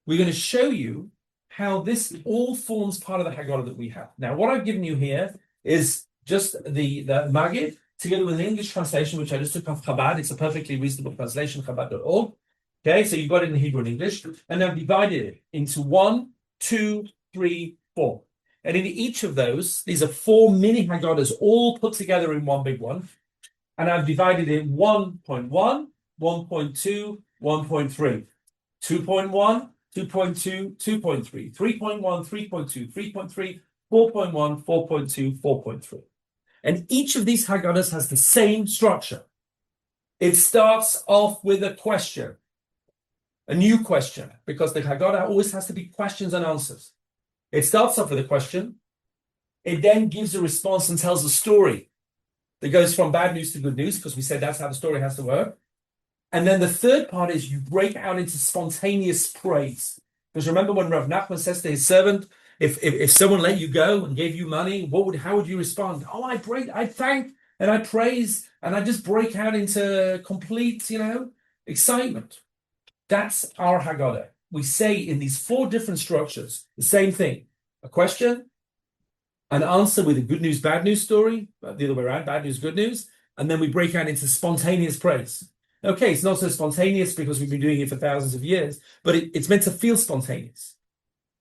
we're going to show you how this all forms part of the Haggada that we have. Now, what I've given you here is just the Magid, together with an English translation, which I just took off Chabad. It's a perfectly reasonable translation, Chabad.org. Okay, so you've got it in Hebrew and English, and I've divided it into 1, 2, 3, 4. And in each of those, these are 4 mini Haggadas, all put together in one big one. And I've divided it 1.1, 1.2, 1.3, 2.1, 2.2, 2.3, 3.1, 3.2, 3.3, 4.1, 4.2, 4.3. And each of these Haggadas has the same structure. It starts off with a question, a new question, because the Haggada always has to be questions and answers. It starts off with a question. It then gives a response and tells a story that goes from bad news to good news, because we said that's how the story has to work. And then the third part is you break out into spontaneous praise. Because remember when Rav Nachman says to his servant, if someone let you go and gave you money, how would you respond? Oh, I thank and I praise, and I just break out into complete, excitement. That's our Haggada. We say in these 4 different structures the same thing: a question, an answer with a good news, bad news story, the other way around, bad news, good news, and then we break out into spontaneous praise. Okay, it's not so spontaneous because we've been doing it for thousands of years, but it's meant to feel spontaneous.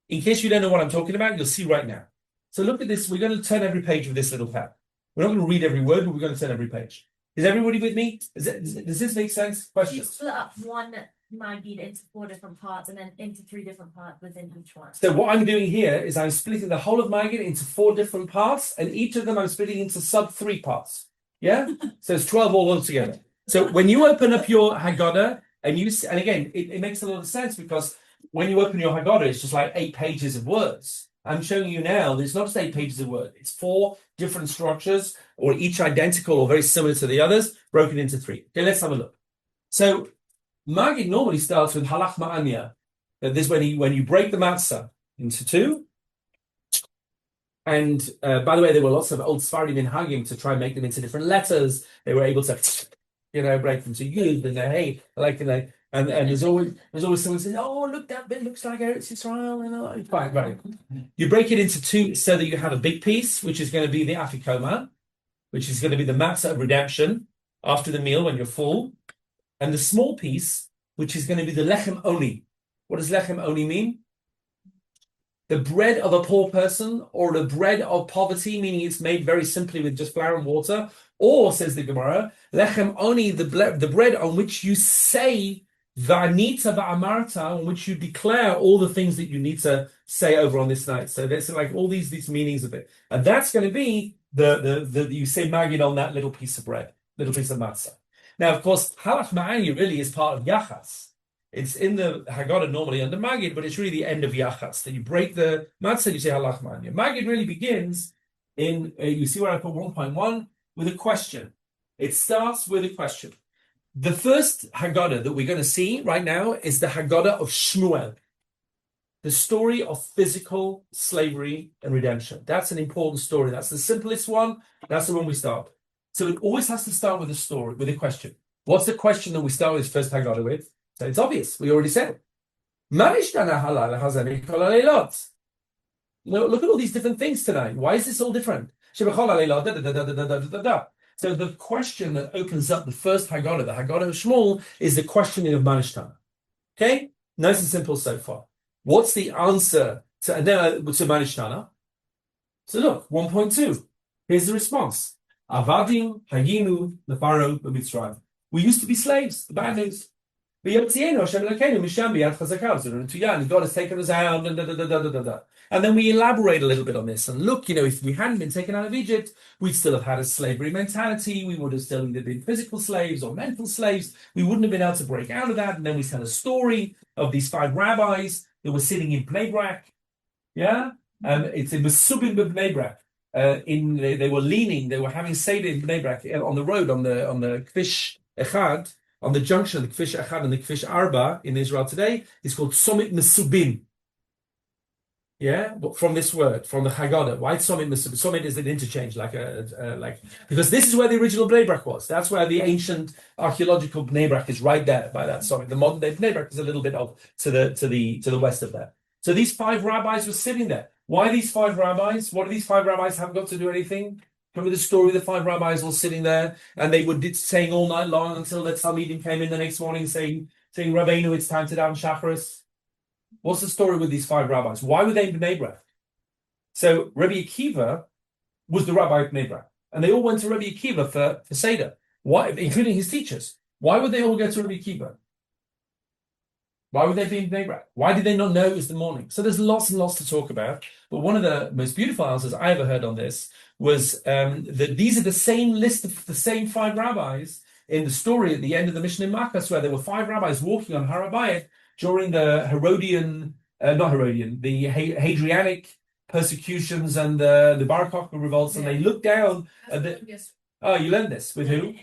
In case you don't know what I'm talking about, you'll see right now. So look at this. We're going to turn every page of this little pad. We're not going to read every word, but we're going to turn every page. Is everybody with me? Does this make sense? Question? You split up one Maggid into 4 different parts and then into 3 different parts within each one. So what I'm doing here is I'm splitting the whole of Maggid into 4 different parts, and each of them I'm splitting into sub 3 parts. Yeah? So it's 12 all altogether. So when you open up your Haggada, and again, it makes a lot of sense, because when you open your Haggada, it's just like 8 pages of words. I'm showing you now, there's not just 8 pages of words, it's 4 different structures, or each identical or very similar to the others, broken into 3. Okay, let's have a look. So Maggid normally starts with halach ma'anya. This when you break the matzah into 2. And by the way, there were lots of old Sfardim in Hagim to try and make them into different letters. They were able to, break them to Yud and hey, and there's always someone saying, oh, look, that bit looks like Eretz Yisrael. And fine, right. You break it into 2 so that you have a big piece, which is going to be the afikoma, which is going to be the matzah of redemption after the meal when you're full, and the small piece, which is going to be the lechem oni. What does lechem oni mean? The bread of a poor person, or the bread of poverty, meaning it's made very simply with just flour and water, or, says the Gemara, lechem oni, the bread on which you say va'anita va'amarta, on which you declare all the things that you need to say over on this night. So there's like all these meanings of it, and that's going to be the you say Maggid on that little piece of bread, little piece of matzah. Now, of course, halach ma'anya really is part of yachas. It's in the Haggada normally under Maggid, but it's really the end of Yachas. That you break the matzah and you say halach ma'anya. Maggid really begins in, you see where I put 1.1, with a question. It starts with a question. The first Haggada that we're going to see right now is the Haggada of Shmuel. The story of physical slavery and redemption. That's an important story. That's the simplest one. That's the one we start. So it always has to start with a story, with a question. What's the question that we start with first Haggada with? So it's obvious. We already said it. Look at all these different things tonight. Why is this all different? So the question that opens up the first Haggada, the Haggada of Shmuel, is the questioning of Manishtana. Okay? Nice and simple so far. What's the answer to Manishtana? So look, 1.2. Here's the response. Avadim hayinu lefaro b'mitzrayim. We used to be slaves. The bad news. And God has taken us out. And then we elaborate a little bit on this. And look, if we hadn't been taken out of Egypt, we'd still have had a slavery mentality. We would have still either been physical slaves or mental slaves. We wouldn't have been able to break out of that. And then we tell a story of these 5 rabbis that were sitting in Bnei Brak. Yeah? It was Subin Bnei Brak. They were leaning, they were having Seder in Bnei Brak on the road, on the Kvish Echad, on the junction of the Kvish Echad and the Kvish Arba in Israel today. It's called Somit Mesubin. Yeah, but from this word, from the Haggada. Why Somit Mesubin? Somit is an interchange, because this is where the original Bnei Brak was. That's where the ancient archaeological Bnei Brak is, right there by that Somit. The modern day Bnei Brak is a little bit off to the west of that. So these 5 rabbis were sitting there. Why these 5 rabbis? What do these 5 rabbis have got to do anything? Remember the story of the 5 rabbis all sitting there, and they were saying all night long until the Talmidim came in the next morning saying, Rabbeinu, it's time to daven Shacharis. What's the story with these 5 rabbis? Why were they in Bnei Brak? So Rabbi Akiva was the rabbi of Bnei Brak, and they all went to Rabbi Akiva for Seder. Why, including his teachers? Why would they all go to Rabbi Akiva? Why would they be in Bnei Brak? Why did they not know it was the morning? So there's lots and lots to talk about. But one of the most beautiful answers I ever heard on this was that these are the same list of the same 5 rabbis in the story at the end of the Mishnah in Makkos, where there were 5 rabbis walking on Har HaBayit during the the Hadrianic persecutions and the Bar Kokhba revolts, and they looked down at the... Yes. Oh, you learned this? With who?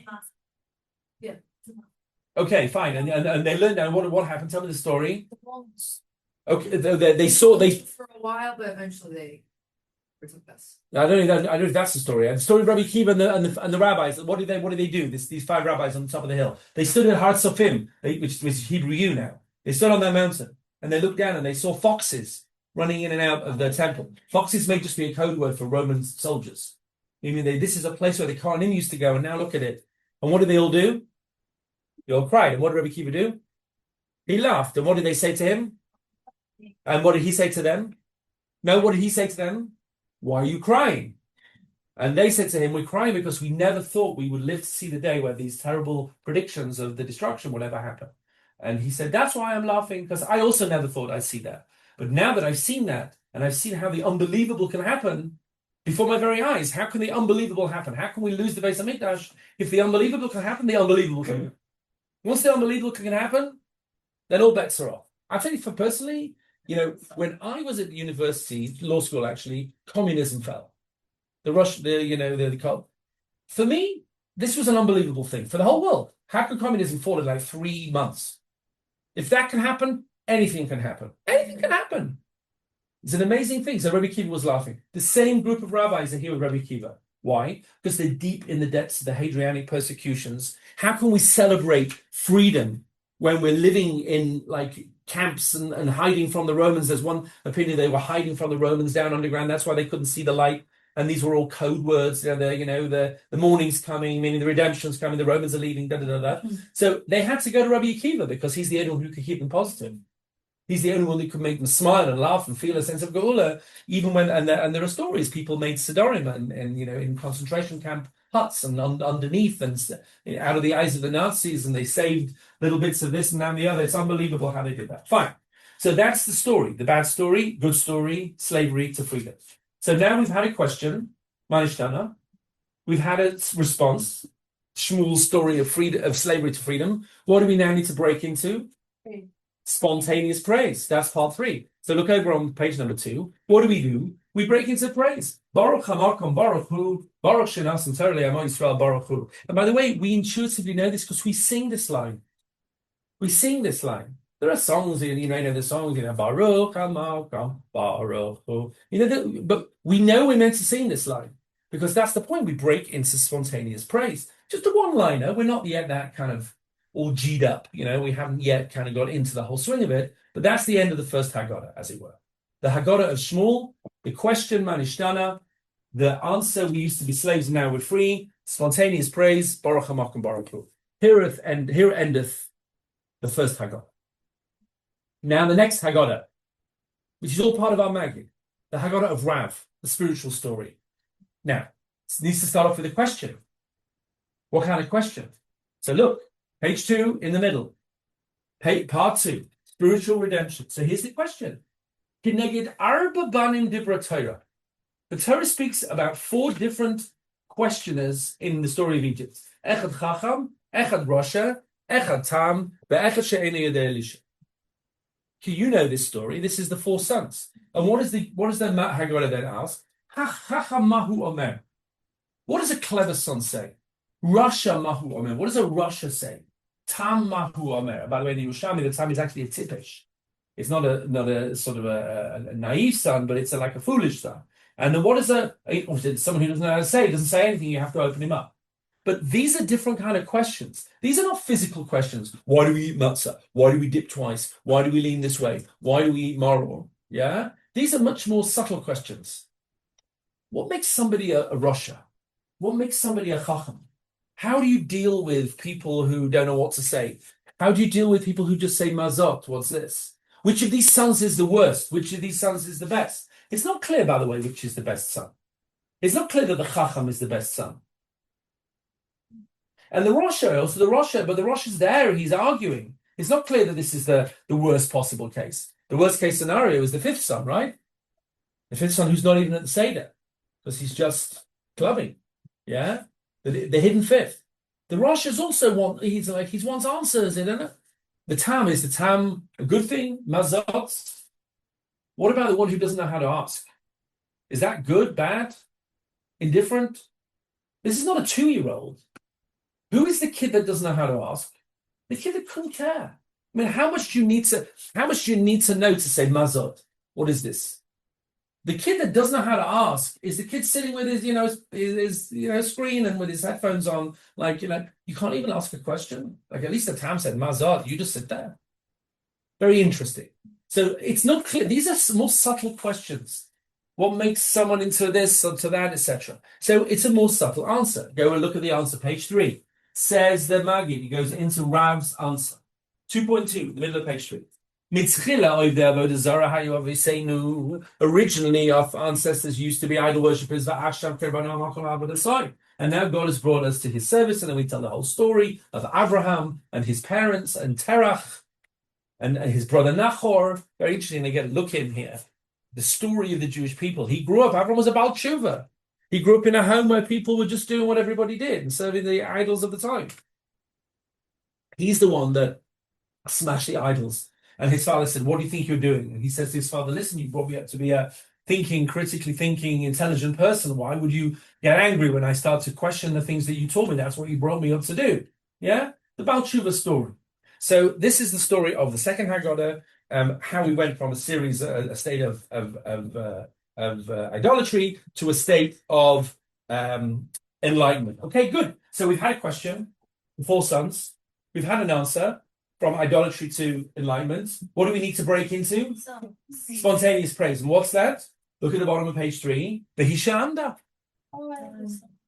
Yeah. Okay, fine. And they learned down what happened. Tell me the story. The ones Okay, they saw for a while, but eventually they took this. I don't know if that's the story. And the story of Rabbi Akiva and the rabbis. What did they do? These 5 rabbis on the top of the hill. They stood at Har Sofim, which is Hebrew U now. They stood on that mountain and they looked down and they saw foxes running in and out of the temple. Foxes may just be a code word for Roman soldiers. I mean, this is a place where the Kohanim used to go, and now look at it. And what did they all do? They all cried. And what did Rabbi Akiva do? He laughed. And what did they say to him? And what did he say to them? No, what did he say to them? Why are you crying? And they said to him, we're crying because we never thought we would live to see the day where these terrible predictions of the destruction will ever happen. And he said, that's why I'm laughing, because I also never thought I'd see that. But now that I've seen that, and I've seen how the unbelievable can happen before my very eyes, how can the unbelievable happen? How can we lose the Beis Hamikdash? If the unbelievable can happen, the unbelievable can happen. Once the unbelievable can happen, then all bets are off. I tell you, for personally, when I was at university, law school actually, communism fell. For me, this was an unbelievable thing for the whole world. How could communism fall in like 3 months? If that can happen, anything can happen. Anything can happen. It's an amazing thing. So Rabbi Kiva was laughing. The same group of rabbis are here with Rabbi Kiva. Why? Because they're deep in the depths of the Hadrianic persecutions. How can we celebrate freedom when we're living in like camps and hiding from the Romans? There's one opinion they were hiding from the Romans down underground. That's why they couldn't see the light. And these were all code words. The morning's coming, meaning the redemption's coming. The Romans are leaving. Da da da da. So they had to go to Rabbi Akiva because he's the only one who could keep them positive. He's the only one who could make them smile and laugh and feel a sense of geula, even when and there are stories people made Sidorim and in concentration camp huts and underneath and out of the eyes of the Nazis, and they saved little bits of this and that and the other. It's unbelievable how they did that. Fine. So that's the story. The bad story, good story, slavery to freedom. So now we've had a question, Manishtana. We've had a response, Shmuel's story of freedom, of slavery to freedom. What do we now need to break into? Spontaneous praise. That's part 3. So look over on page number 2. What do? We break into praise. Baruch Hamakom Baruch Hu, Baruch Shenas and Torah Amo Yisrael Baruch Hu. And by the way, we intuitively know this because we sing this line. We sing this line. There are songs, the songs, Baruch Hamakom Baruch Hu. But we know we're meant to sing this line because that's the point. We break into spontaneous praise. Just a one-liner. We're not yet that kind of all G'd up, we haven't yet kind of got into the whole swing of it, but that's the end of the first Haggada, as it were. The Haggada of Shmuel, the question, Manishtana, the answer, we used to be slaves and now we're free, spontaneous praise, Baruch Hamakom Baruch Hu. Here endeth the first Haggada. Now the next Haggada, which is all part of our Magid, the Haggada of Rav, the spiritual story. Now, it needs to start off with a question. What kind of question? So look, page 2 in the middle. Part 2, spiritual redemption. So here's the question. Kineged arba banim dibra Torah. The Torah speaks about 4 different questioners in the story of Egypt. Echad chacham, echad rasha, echad tam, ve'echad she'ena yodei elisha. You know this story. This is the 4 sons. And what does the Haggada then ask? Chacham mahu omer. What does a clever son say? Rasha mahu omer. What does a rasha say? Tam mahu omer. By the way, the Yerushalmi, the tam is actually a tipesh. It's not a sort of a naive son, but it's like a foolish son. And then what is someone who doesn't know how to say? He doesn't say anything. You have to open him up. But these are different kind of questions. These are not physical questions. Why do we eat matzah? Why do we dip twice? Why do we lean this way? Why do we eat maror? Yeah, these are much more subtle questions. What makes somebody a rasha? What makes somebody a chacham? How do you deal with people who don't know what to say? How do you deal with people who just say mazot? What's this? Which of these sons is the worst? Which of these sons is the best? It's not clear, by the way, which is the best son. It's not clear that the chacham is the best son. And the Rasha, but the Rasha's there, he's arguing. It's not clear that this is the worst possible case. The worst case scenario is the 5th son, right? The 5th son who's not even at the Seder, because he's just clubbing. Yeah? The hidden 5th. The Rasha's also he wants answers, isn't it? The Tam, is the Tam a good thing? Mazot? What about the one who doesn't know how to ask? Is that good, bad, indifferent? This is not a 2-year-old. Who is the kid that doesn't know how to ask? The kid that couldn't care. I mean, how much do you need to know to say mazot? What is this? The kid that doesn't know how to ask is the kid sitting with his screen and with his headphones on, you can't even ask a question. Like at least the Tam said mazot, you just sit there. Very interesting. So it's not clear. These are more subtle questions. What makes someone into this or to that, etc. So it's a more subtle answer. Go and look at the answer, page 3. Says the Magid, he goes into Rav's answer. 2.2, the middle of page 3. Originally, our ancestors used to be idol worshippers, and now God has brought us to his service, and then we tell the whole story of Abraham and his parents and Terach and his brother Nachor. Very interesting. Again, look in here. The story of the Jewish people. He grew up. Avram was a Baal Tshuva. He grew up in a home where people were just doing what everybody did and serving the idols of the time. He's the one that smashed the idols. And his father said, "What do you think you're doing?" And he says to his father, "Listen, you brought me up to be a critically thinking, intelligent person. Why would you get angry when I start to question the things that you told me? That's what you brought me up to do." Yeah? The Baal Tshuva story. So this is the story of the second Haggada, how we went from a state of idolatry to a state of enlightenment. Okay, good. So we've had a question, the 4 sons. We've had an answer from idolatry to enlightenment. What do we need to break into? Spontaneous praise. And what's that? Look at the bottom of page 3. The Hishamda.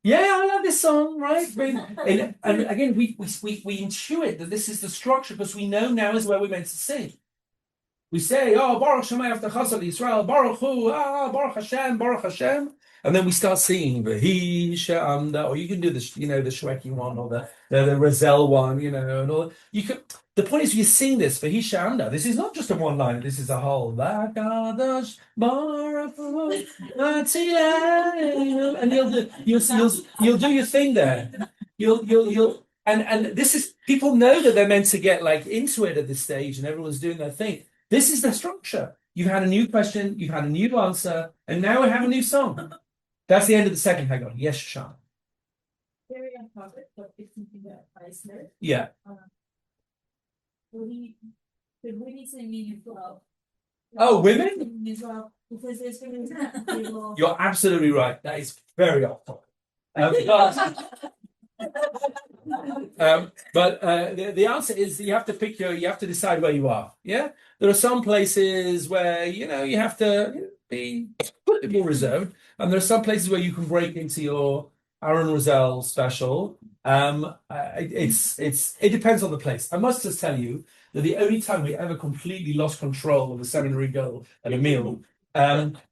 Yeah, I love this song, right? And again, we intuit that this is the structure because we know now is where we're meant to sing. We say, "Oh, Baruch Shemay Avta Chasad Yisrael, Baruch Hu, Baruch Hashem, Baruch Hashem," and then we start singing the Hishamda, or you can do the the Shweki one or the Razel one, and all. You could. The point is, you sing this for Hishamda. This is not just a one line. This is a whole. And you'll do your thing there. And this is, people know that they're meant to get like into it at this stage, and everyone's doing their thing. This is the structure. You've had a new question, you've had a new answer, and now we have a new song. That's the end of the second Haggada. Yes, Sean. Very on topic, but it's something that I said. Yeah. We need to mean as well. Oh, women? As well, because there's going to be You're absolutely right. That is very off topic. But the answer is you have to decide where you are. Yeah, there are some places where you have to be a bit more reserved, and there are some places where you can break into your Aaron Roselle special. It depends on the place. I must just tell you that the only time we ever completely lost control of a seminary girl at a meal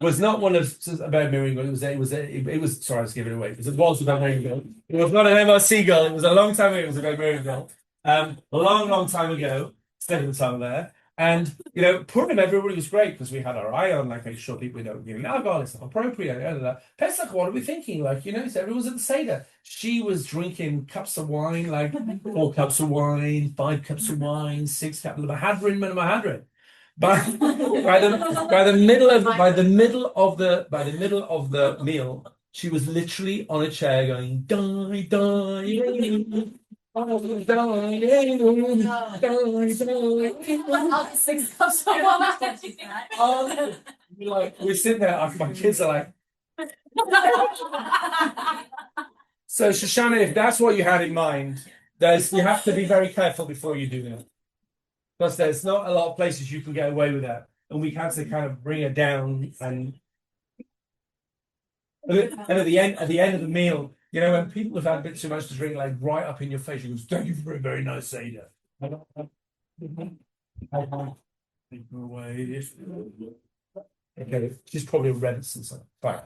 was not one of about marrying girl. It was sorry, I was giving it away. It was about marrying girl. It was not an MRC girl. It was a long time ago. It was about marrying girl. A long time ago. Spending the time there. And Purim, everybody was great because we had our eye on, like, make sure people don't give alcohol, it's not appropriate. Pesach, what are we thinking? So everyone's at the Seder. She was drinking cups of wine, like 4 cups of wine, 5 cups of wine, 6 cups of Mahadrin. By the middle of the meal, she was literally on a chair going, "Die, die." We're sitting there, my kids are like. So Shoshana, if that's what you had in mind, you have to be very careful before you do that. Because there's not a lot of places you can get away with that. And we have to kind of bring it down and at the end of the meal, when people have had a bit too much to drink, like right up in your face, you go, "Thank you for a very nice Seder." Okay, she's probably read it since. Fine.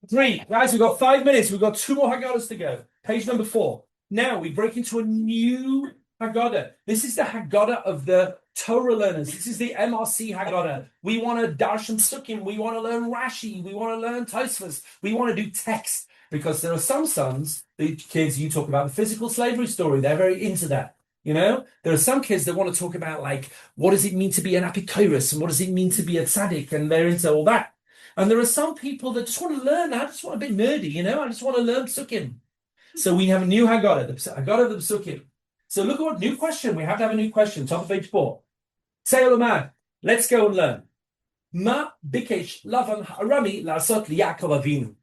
3, guys, we've got 5 minutes. We've got 2 more Haggadas to go. Page number 4. Now we break into a new Haggada. This is the Haggada of the Torah learners. This is the MRC Haggada. We want to darshan sukkim. We want to learn Rashi. We want to learn Tosfos. We want to do text. Because there are some sons, the kids, you talk about the physical slavery story, they're very into that. There are some kids that want to talk about, like, what does it mean to be an apikoros and what does it mean to be a tzaddik, and they're into all that. And there are some people that just want to learn. I just want a bit nerdy, I just want to learn psukim. So we have a new Haggada, the Haggada of the psukim. So look at what new question. We have to have a new question. Top of page 4. Say Olamad. Let's go and learn. Ma bikesh lavan harami lasot liYaakov Avinu.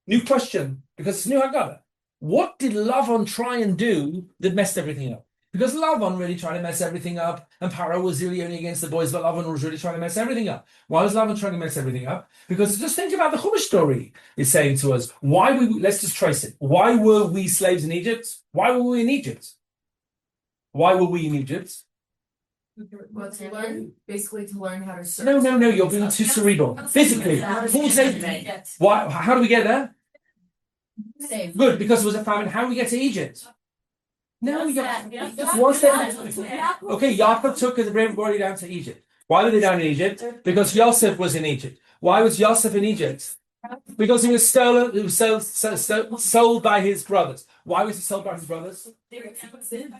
New question, because it's new Haggada. What did Lavan try and do that messed everything up? Because Lavan really tried to mess everything up, and Paro was really only against the boys, but Lavan was really trying to mess everything up. Why was Lavan trying to mess everything up? Because just think about the Chumash story. It's saying to us, let's just trace it. Why were we slaves in Egypt? Why were we in Egypt? Why were we in Egypt? What to learn? Basically to learn how to serve. No, you're being too cerebral. Physically. Why? How do we get there? Save. Good, because it was a famine. How do we get to Egypt? No, Yeah. what's that? Okay, Yaakov took the body down to Egypt. Why were they down in Egypt? Because Yosef was in Egypt. Why was Yosef in Egypt? Because he was stolen, he was sold by his brothers. Why was he sold by his brothers?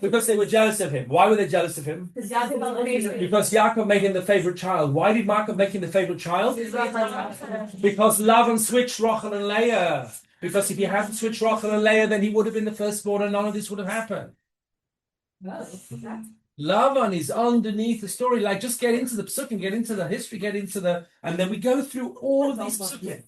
Because they were jealous of him. Why were they jealous of him? Because Yaakov made him the favorite child. Why did Yaakov make him the favorite child? Because Lavan switched Rachel and Leah. Because if he hadn't switched Rachel and Leah, then he would have been the firstborn and none of this would have happened. Lavan is underneath the story. Like, just get into the psukim, get into the history, and then we go through all of these psukim.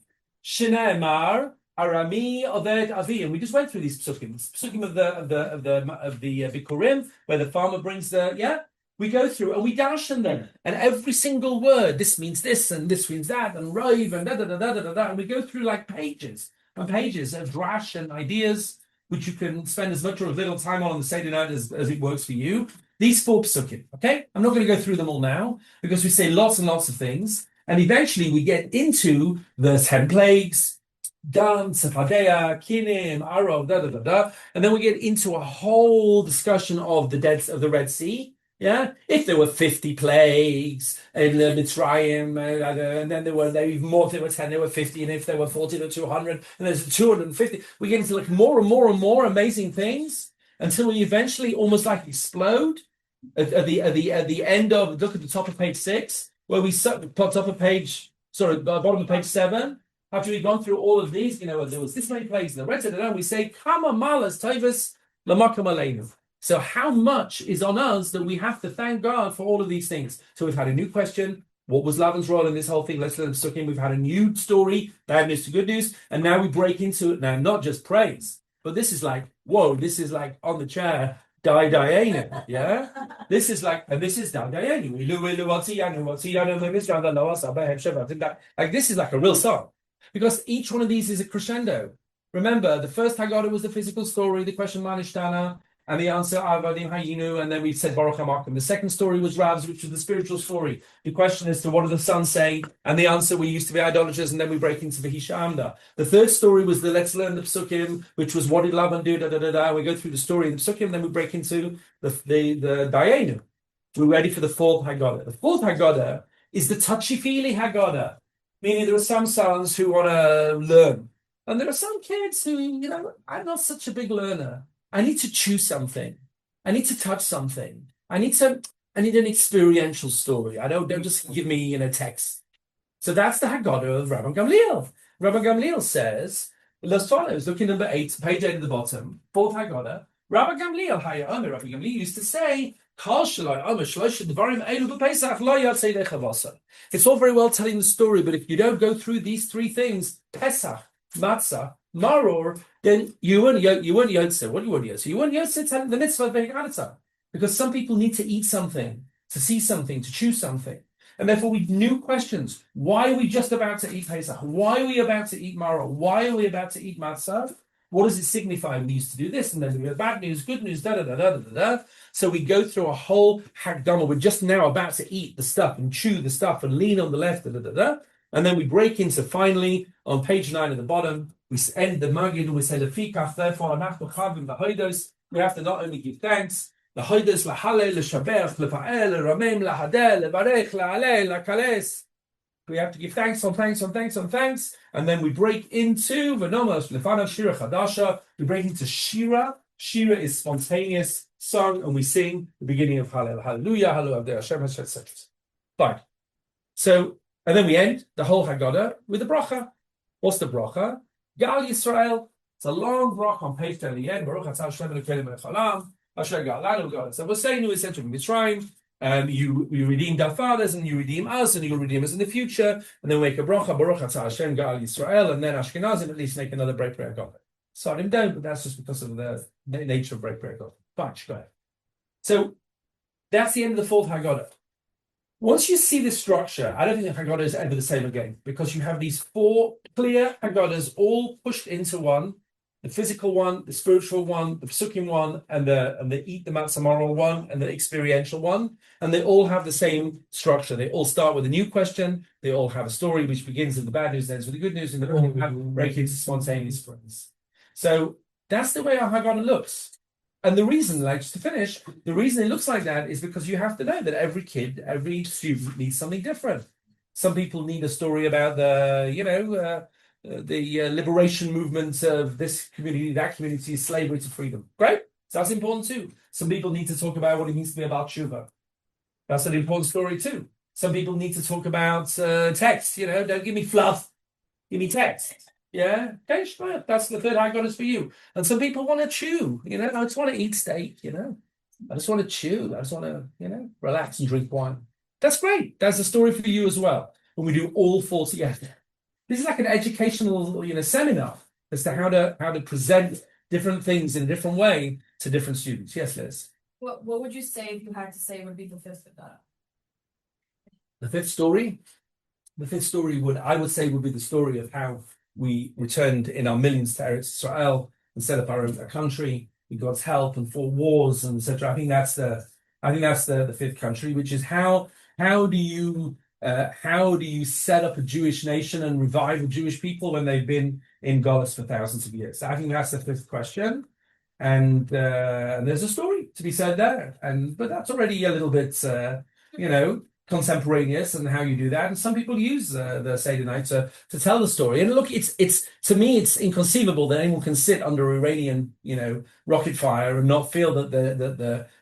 Shnei Mar, Arami, Oved, Avi, and we just went through these psukim. Psukim of the Bikurim, where the farmer brings we go through and we dash them, and every single word, this means this and this means that, and Rove and and we go through like pages and pages of drash and ideas, which you can spend as much or as little time on the Seder night as it works for you. These 4 psukim, okay? I'm not going to go through them all now because we say lots and lots of things, and eventually we get into the 10 plagues, Dan, Sephadeia, Kinim, Arov, and then we get into a whole discussion of the Red Sea. Yeah, if there were 50 plagues in the Mitzrayim, and then there were even more. If there were 10, there were 50, and if there were 40, there were 200, and there's 250. We get into like more and more and more amazing things until we eventually almost like explode at the end of. Look at the top of page 6, where we top of page, bottom of page 7. After we've gone through all of these, there was this many plagues in the rest of it, we say, Kama malas tovus lamakam aleinu. So how much is on us that we have to thank God for all of these things? So we've had a new question. What was Lavan's role in this whole thing? Let's let him suck in. We've had a new story, bad news to good news. And now we break into it now, not just praise, but this is like, whoa, this is like on the chair, Diana, yeah? This is like, and this is Diana. Like, this is like a real song. Because each one of these is a crescendo. Remember, the first Haggada was the physical story, the question Manishtana, and the answer Avadim Hayinu, and then we said Baruch HaMakom. The second story was Rav's, which was the spiritual story. The question is to what do the sons say, and the answer we used to be idolaters, and then we break into the Hishamda. The third story was the let's learn the Psukim, which was what did Lavan do, We go through the story in the Psukim, then we break into the Dayenu. We're ready for the fourth Haggada. The fourth Haggada is the touchy-feely Haggada, meaning there are some sons who want to learn, and there are some kids who, I'm not such a big learner. I need to choose something. I need to touch something. I need an experiential story. Don't just give me text. So that's the Haggada of Rabbi Gamliel. Rabbi Gamliel says as follows. Look at number 8, page 8 at the bottom. Fourth Haggada. Rabbi Gamliel used to say, it's all very well telling the story, but if you don't go through these 3 things, Pesach, Matzah, Maror, then you weren't Yotze. What do you want Yotze? You want Yotze telling the mitzvah of Haggada. Because some people need to eat something, to see something, to choose something. And therefore we new questions. Why are we just about to eat Pesach? Why are we about to eat Maror? Why are we about to eat Matzah? What does it signify? We used to do this, and then we have bad news, good news, So we go through a whole Haggada. We're just now about to eat the stuff and chew the stuff and lean on the left, And then we break into finally on page 9 at the bottom. We end the Magid and we say the Fikach. Therefore, we have to not only give thanks, the Hoidos lahalel, leshabech, lefa'el, leramem, lahadel, levarech, la'alel, lakales. We have to give thanks on thanks on thanks on thanks, and then we break into v'nomos lefanav shira chadasha. We break into shira. Shira is spontaneous song, and we sing the beginning of Hallel, Hallelujah, Hallelujah, Hashem, etc. Fine. So, and then we end the whole Haggada with the bracha. What's the bracha? Gal Yisrael. It's a long bracha on page 10 at the end. Baruch atah Hashem Elokeinu melech haolam, asher ga'alanu v'ga'alanu. So we're saying we sent from Mitzrayim. You redeemed our fathers, and you redeem us, and you'll redeem us in the future. And then we make a bracha, Baruch atah Hashem Gal Yisrael, and then Ashkenazim at least make another break prayer God. Sarim don't, but that's just because of the nature of break prayer God. Fine, go ahead. So that's the end of the fourth Haggada. Once you see this structure, I don't think the Haggada is ever the same again, because you have these 4 clear Haggadas all pushed into one: the physical one, the spiritual one, the psukim one, and the eat the matzah moral one, and the experiential one. And they all have the same structure. They all start with a new question. They all have a story which begins with the bad news, ends with the good news, and they all have break into spontaneous praise. So that's the way our Haggada looks. And the reason, like just to finish, the reason it looks like that is because you have to know that every kid, every student needs something different. Some people need a story about the liberation movement of this community, that community, slavery to freedom. Great, so that's important too. Some people need to talk about what it means to be about tshuva. That's an important story too. Some people need to talk about text. Don't give me fluff, give me text. Yeah, okay, sure. That's the third Haggada for you. And some people want to chew. I just want to eat steak. I just want to chew. I just want to, relax and drink wine. That's great. That's a story for you as well. When we do all four together, this is like an educational, seminar as to how to present different things in a different way to different students. Yes, Liz. What would you say if you had to say would be the fifth Haggada? The fifth story. The fifth story I would say would be the story of how we returned in our millions to Eretz Israel and set up our own country with God's help and fought wars and etc. I think that's the fifth country, which is how do you set up a Jewish nation and revive the Jewish people when they've been in Galus for thousands of years? So I think that's the fifth question, and there's a story to be said there, but that's already a little bit contemporaneous and how you do that. And some people use the Seder night to tell the story. And look, it's to me, it's inconceivable that anyone can sit under Iranian, rocket fire and not feel that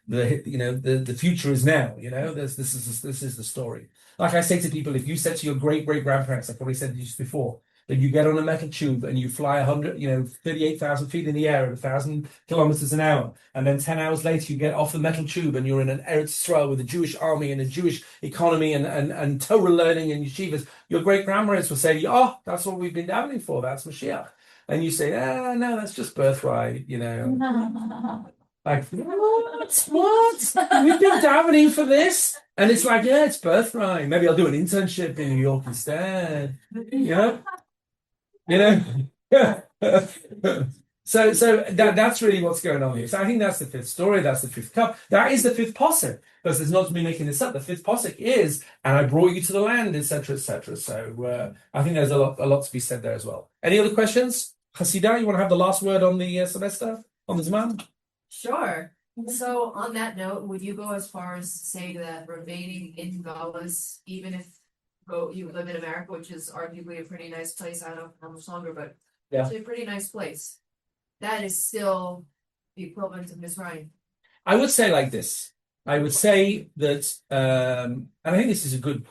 the future is now. This is the story. Like I say to people, if you said to your great grandparents, I probably said this before, that you get on a metal tube and you fly 38,000 feet in the air at 1,000 kilometers an hour, and then 10 hours later you get off the metal tube and you're in an Eretz Israel with a Jewish army and a Jewish economy and Torah learning and yeshivas. Your great grandparents will say to you, "Oh, that's what we've been davening for. That's Mashiach." And you say, "No, that's just birthright." Like, what? We've been davening for this? And it's like, yeah, it's birthright. Maybe I'll do an internship in New York instead. So that's really what's going on here. So I think that's the fifth story. That's the fifth cup. That is the fifth posuk. Because there's not me making this up. The fifth posuk is, and I brought you to the land, etc., etc. So I think there's a lot to be said there as well. Any other questions? Hasidah, you want to have the last word on the semester, on the Zman? Sure. So on that note, would you go as far as say that remaining in Galus, even if you live in America, which is arguably a pretty nice place, I don't know how much longer, but Yeah. it's a pretty nice place. That is still the equivalent of Mizraim. I would say like this. I would say that, and I think this is a good,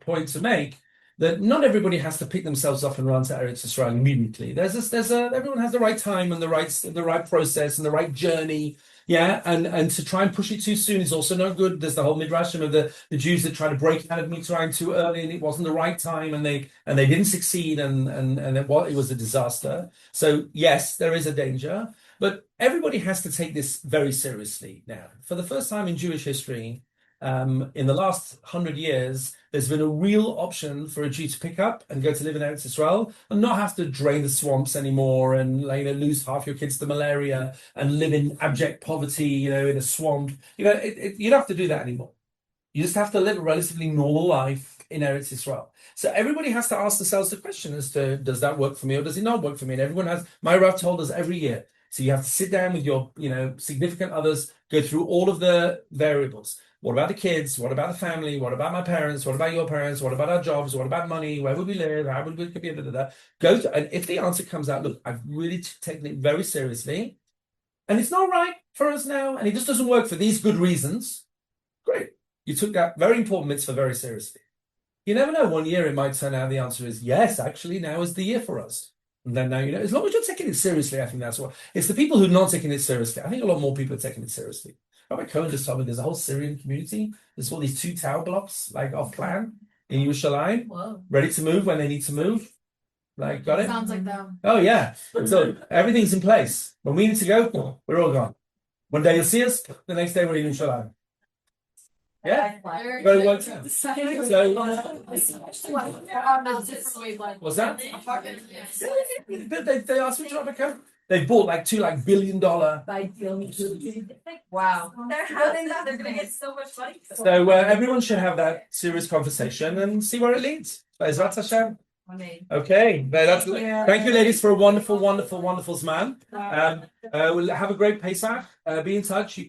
point to make, that not everybody has to pick themselves up and run to Eretz Israel immediately. Everyone has the right time and the right process and the right journey. Yeah, and to try and push it too soon is also no good. There's the whole midrashim of the Jews that try to break out of Mitzrayim too early, and it wasn't the right time, and they didn't succeed, and it was a disaster. So yes, there is a danger, but everybody has to take this very seriously now. For the first time in Jewish history, in the last 100 years, there's been a real option for a Jew to pick up and go to live in Eretz Israel and not have to drain the swamps anymore and lose half your kids to malaria and live in abject poverty, in a swamp. You don't have to do that anymore. You just have to live a relatively normal life in Eretz Israel. So everybody has to ask themselves the question as to, does that work for me or does it not work for me? And everyone has, my Rav told us every year. So you have to sit down with your, significant others, go through all of the variables. What about the kids? What about the family? What about my parents? What about your parents? What about our jobs? What about money? Where would we live? How would we be? And if the answer comes out, look, I've really taken it very seriously, and it's not right for us now, and it just doesn't work for these good reasons. Great, you took that very important mitzvah very seriously. You never know. One year it might turn out the answer is yes. Actually, now is the year for us. And then now as long as you're taking it seriously, I think that's what. It's the people who are not taking it seriously. I think a lot more people are taking it seriously. Rabbi Cohen just told me there's a whole Syrian community. There's all these 2 tower blocks, off plan in Yerushalayim, ready to move when they need to move. Got it? Sounds like them. Oh, yeah. So everything's in place. When we need to go, we're all gone. One day you'll see us, the next day we're in Yerushalayim. Yeah? Very well done. So, what's that? They asked me to Rabbi Cohen. They bought $2 billion. Wow. They're having that. They're going to get so much money. So everyone should have that serious conversation and see where it leads. Be'ezrat Hashem. Okay, thank you, ladies, for a wonderful, wonderful, wonderful Zman. We'll have a great Pesach. Be in touch.